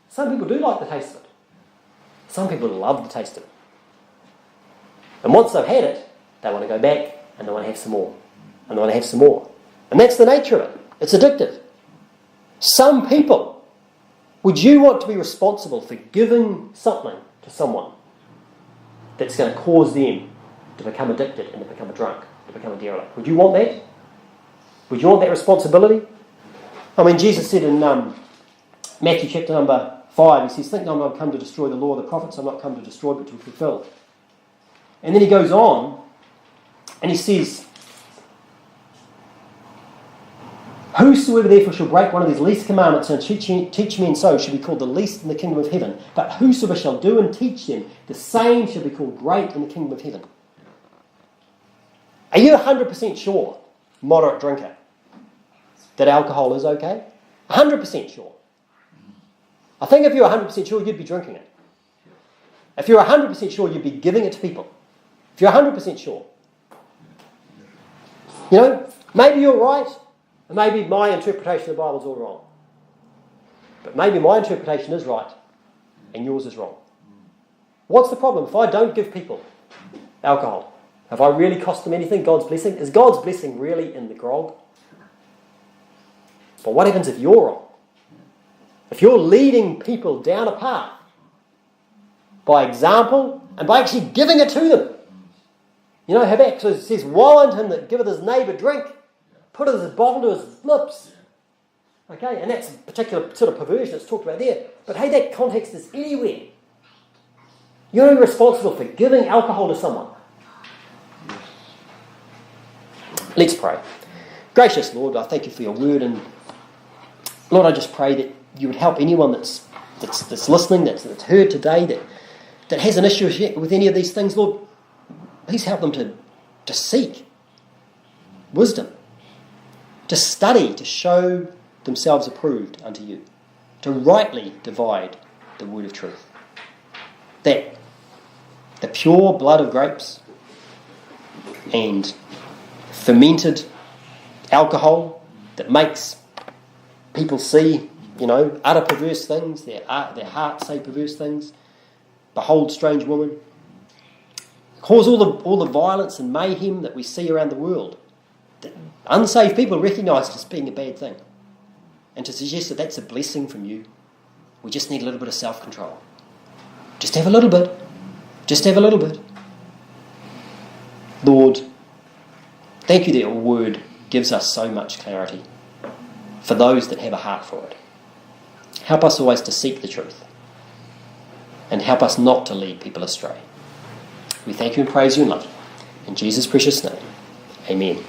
Some people do like the taste of it. Some people love the taste of it. And once they've had it, they want to go back and they want to have some more. And they want to have some more. And that's the nature of it. It's addictive. Some people, would you want to be responsible for giving something to someone that's going to cause them to become addicted and to become a drunk, to become a derelict? Would you want that? Would you want that responsibility? Jesus said in Matthew chapter number 5, he says, think not I'm not come to destroy the law of the prophets, I'm not come to destroy but to fulfill. And then he goes on and he says, whosoever therefore shall break one of these least commandments and teach men so shall be called the least in the kingdom of heaven. But whosoever shall do and teach them, the same shall be called great in the kingdom of heaven. Are you 100% sure, moderate drinker, that alcohol is okay? 100% sure. I think if you're 100% sure, you'd be drinking it. If you're 100% sure, you'd be giving it to people. If you're 100% sure. Maybe you're right, and maybe my interpretation of the Bible is all wrong. But maybe my interpretation is right, and yours is wrong. What's the problem? If I don't give people alcohol, have I really cost them anything? God's blessing? Is God's blessing really in the grog? But what happens if you're wrong? If you're leading people down a path by example and by actually giving it to them. Habakkuk says, woe unto him that giveth his neighbour drink, putteth his bottle to his lips. Okay, and that's a particular sort of perversion that's talked about there. But hey, that context is anywhere. You're responsible for giving alcohol to someone. Let's pray. Gracious Lord, I thank you for your word, and Lord, I just pray that you would help anyone that's listening, that's heard today, that has an issue with any of these things. Lord, please help them to seek wisdom, to study, to show themselves approved unto you, to rightly divide the word of truth. That the pure blood of grapes and fermented alcohol that makes people see, utter perverse things, their hearts say perverse things, behold strange woman, cause all the violence and mayhem that we see around the world, that unsaved people recognise as being a bad thing, and to suggest that that's a blessing from you. We just need a little bit of self-control. Just have a little bit. Just have a little bit. Lord, thank you that your word gives us so much clarity for those that have a heart for it. Help us always to seek the truth, and help us not to lead people astray. We thank you and praise you and love you. In Jesus' precious name, amen.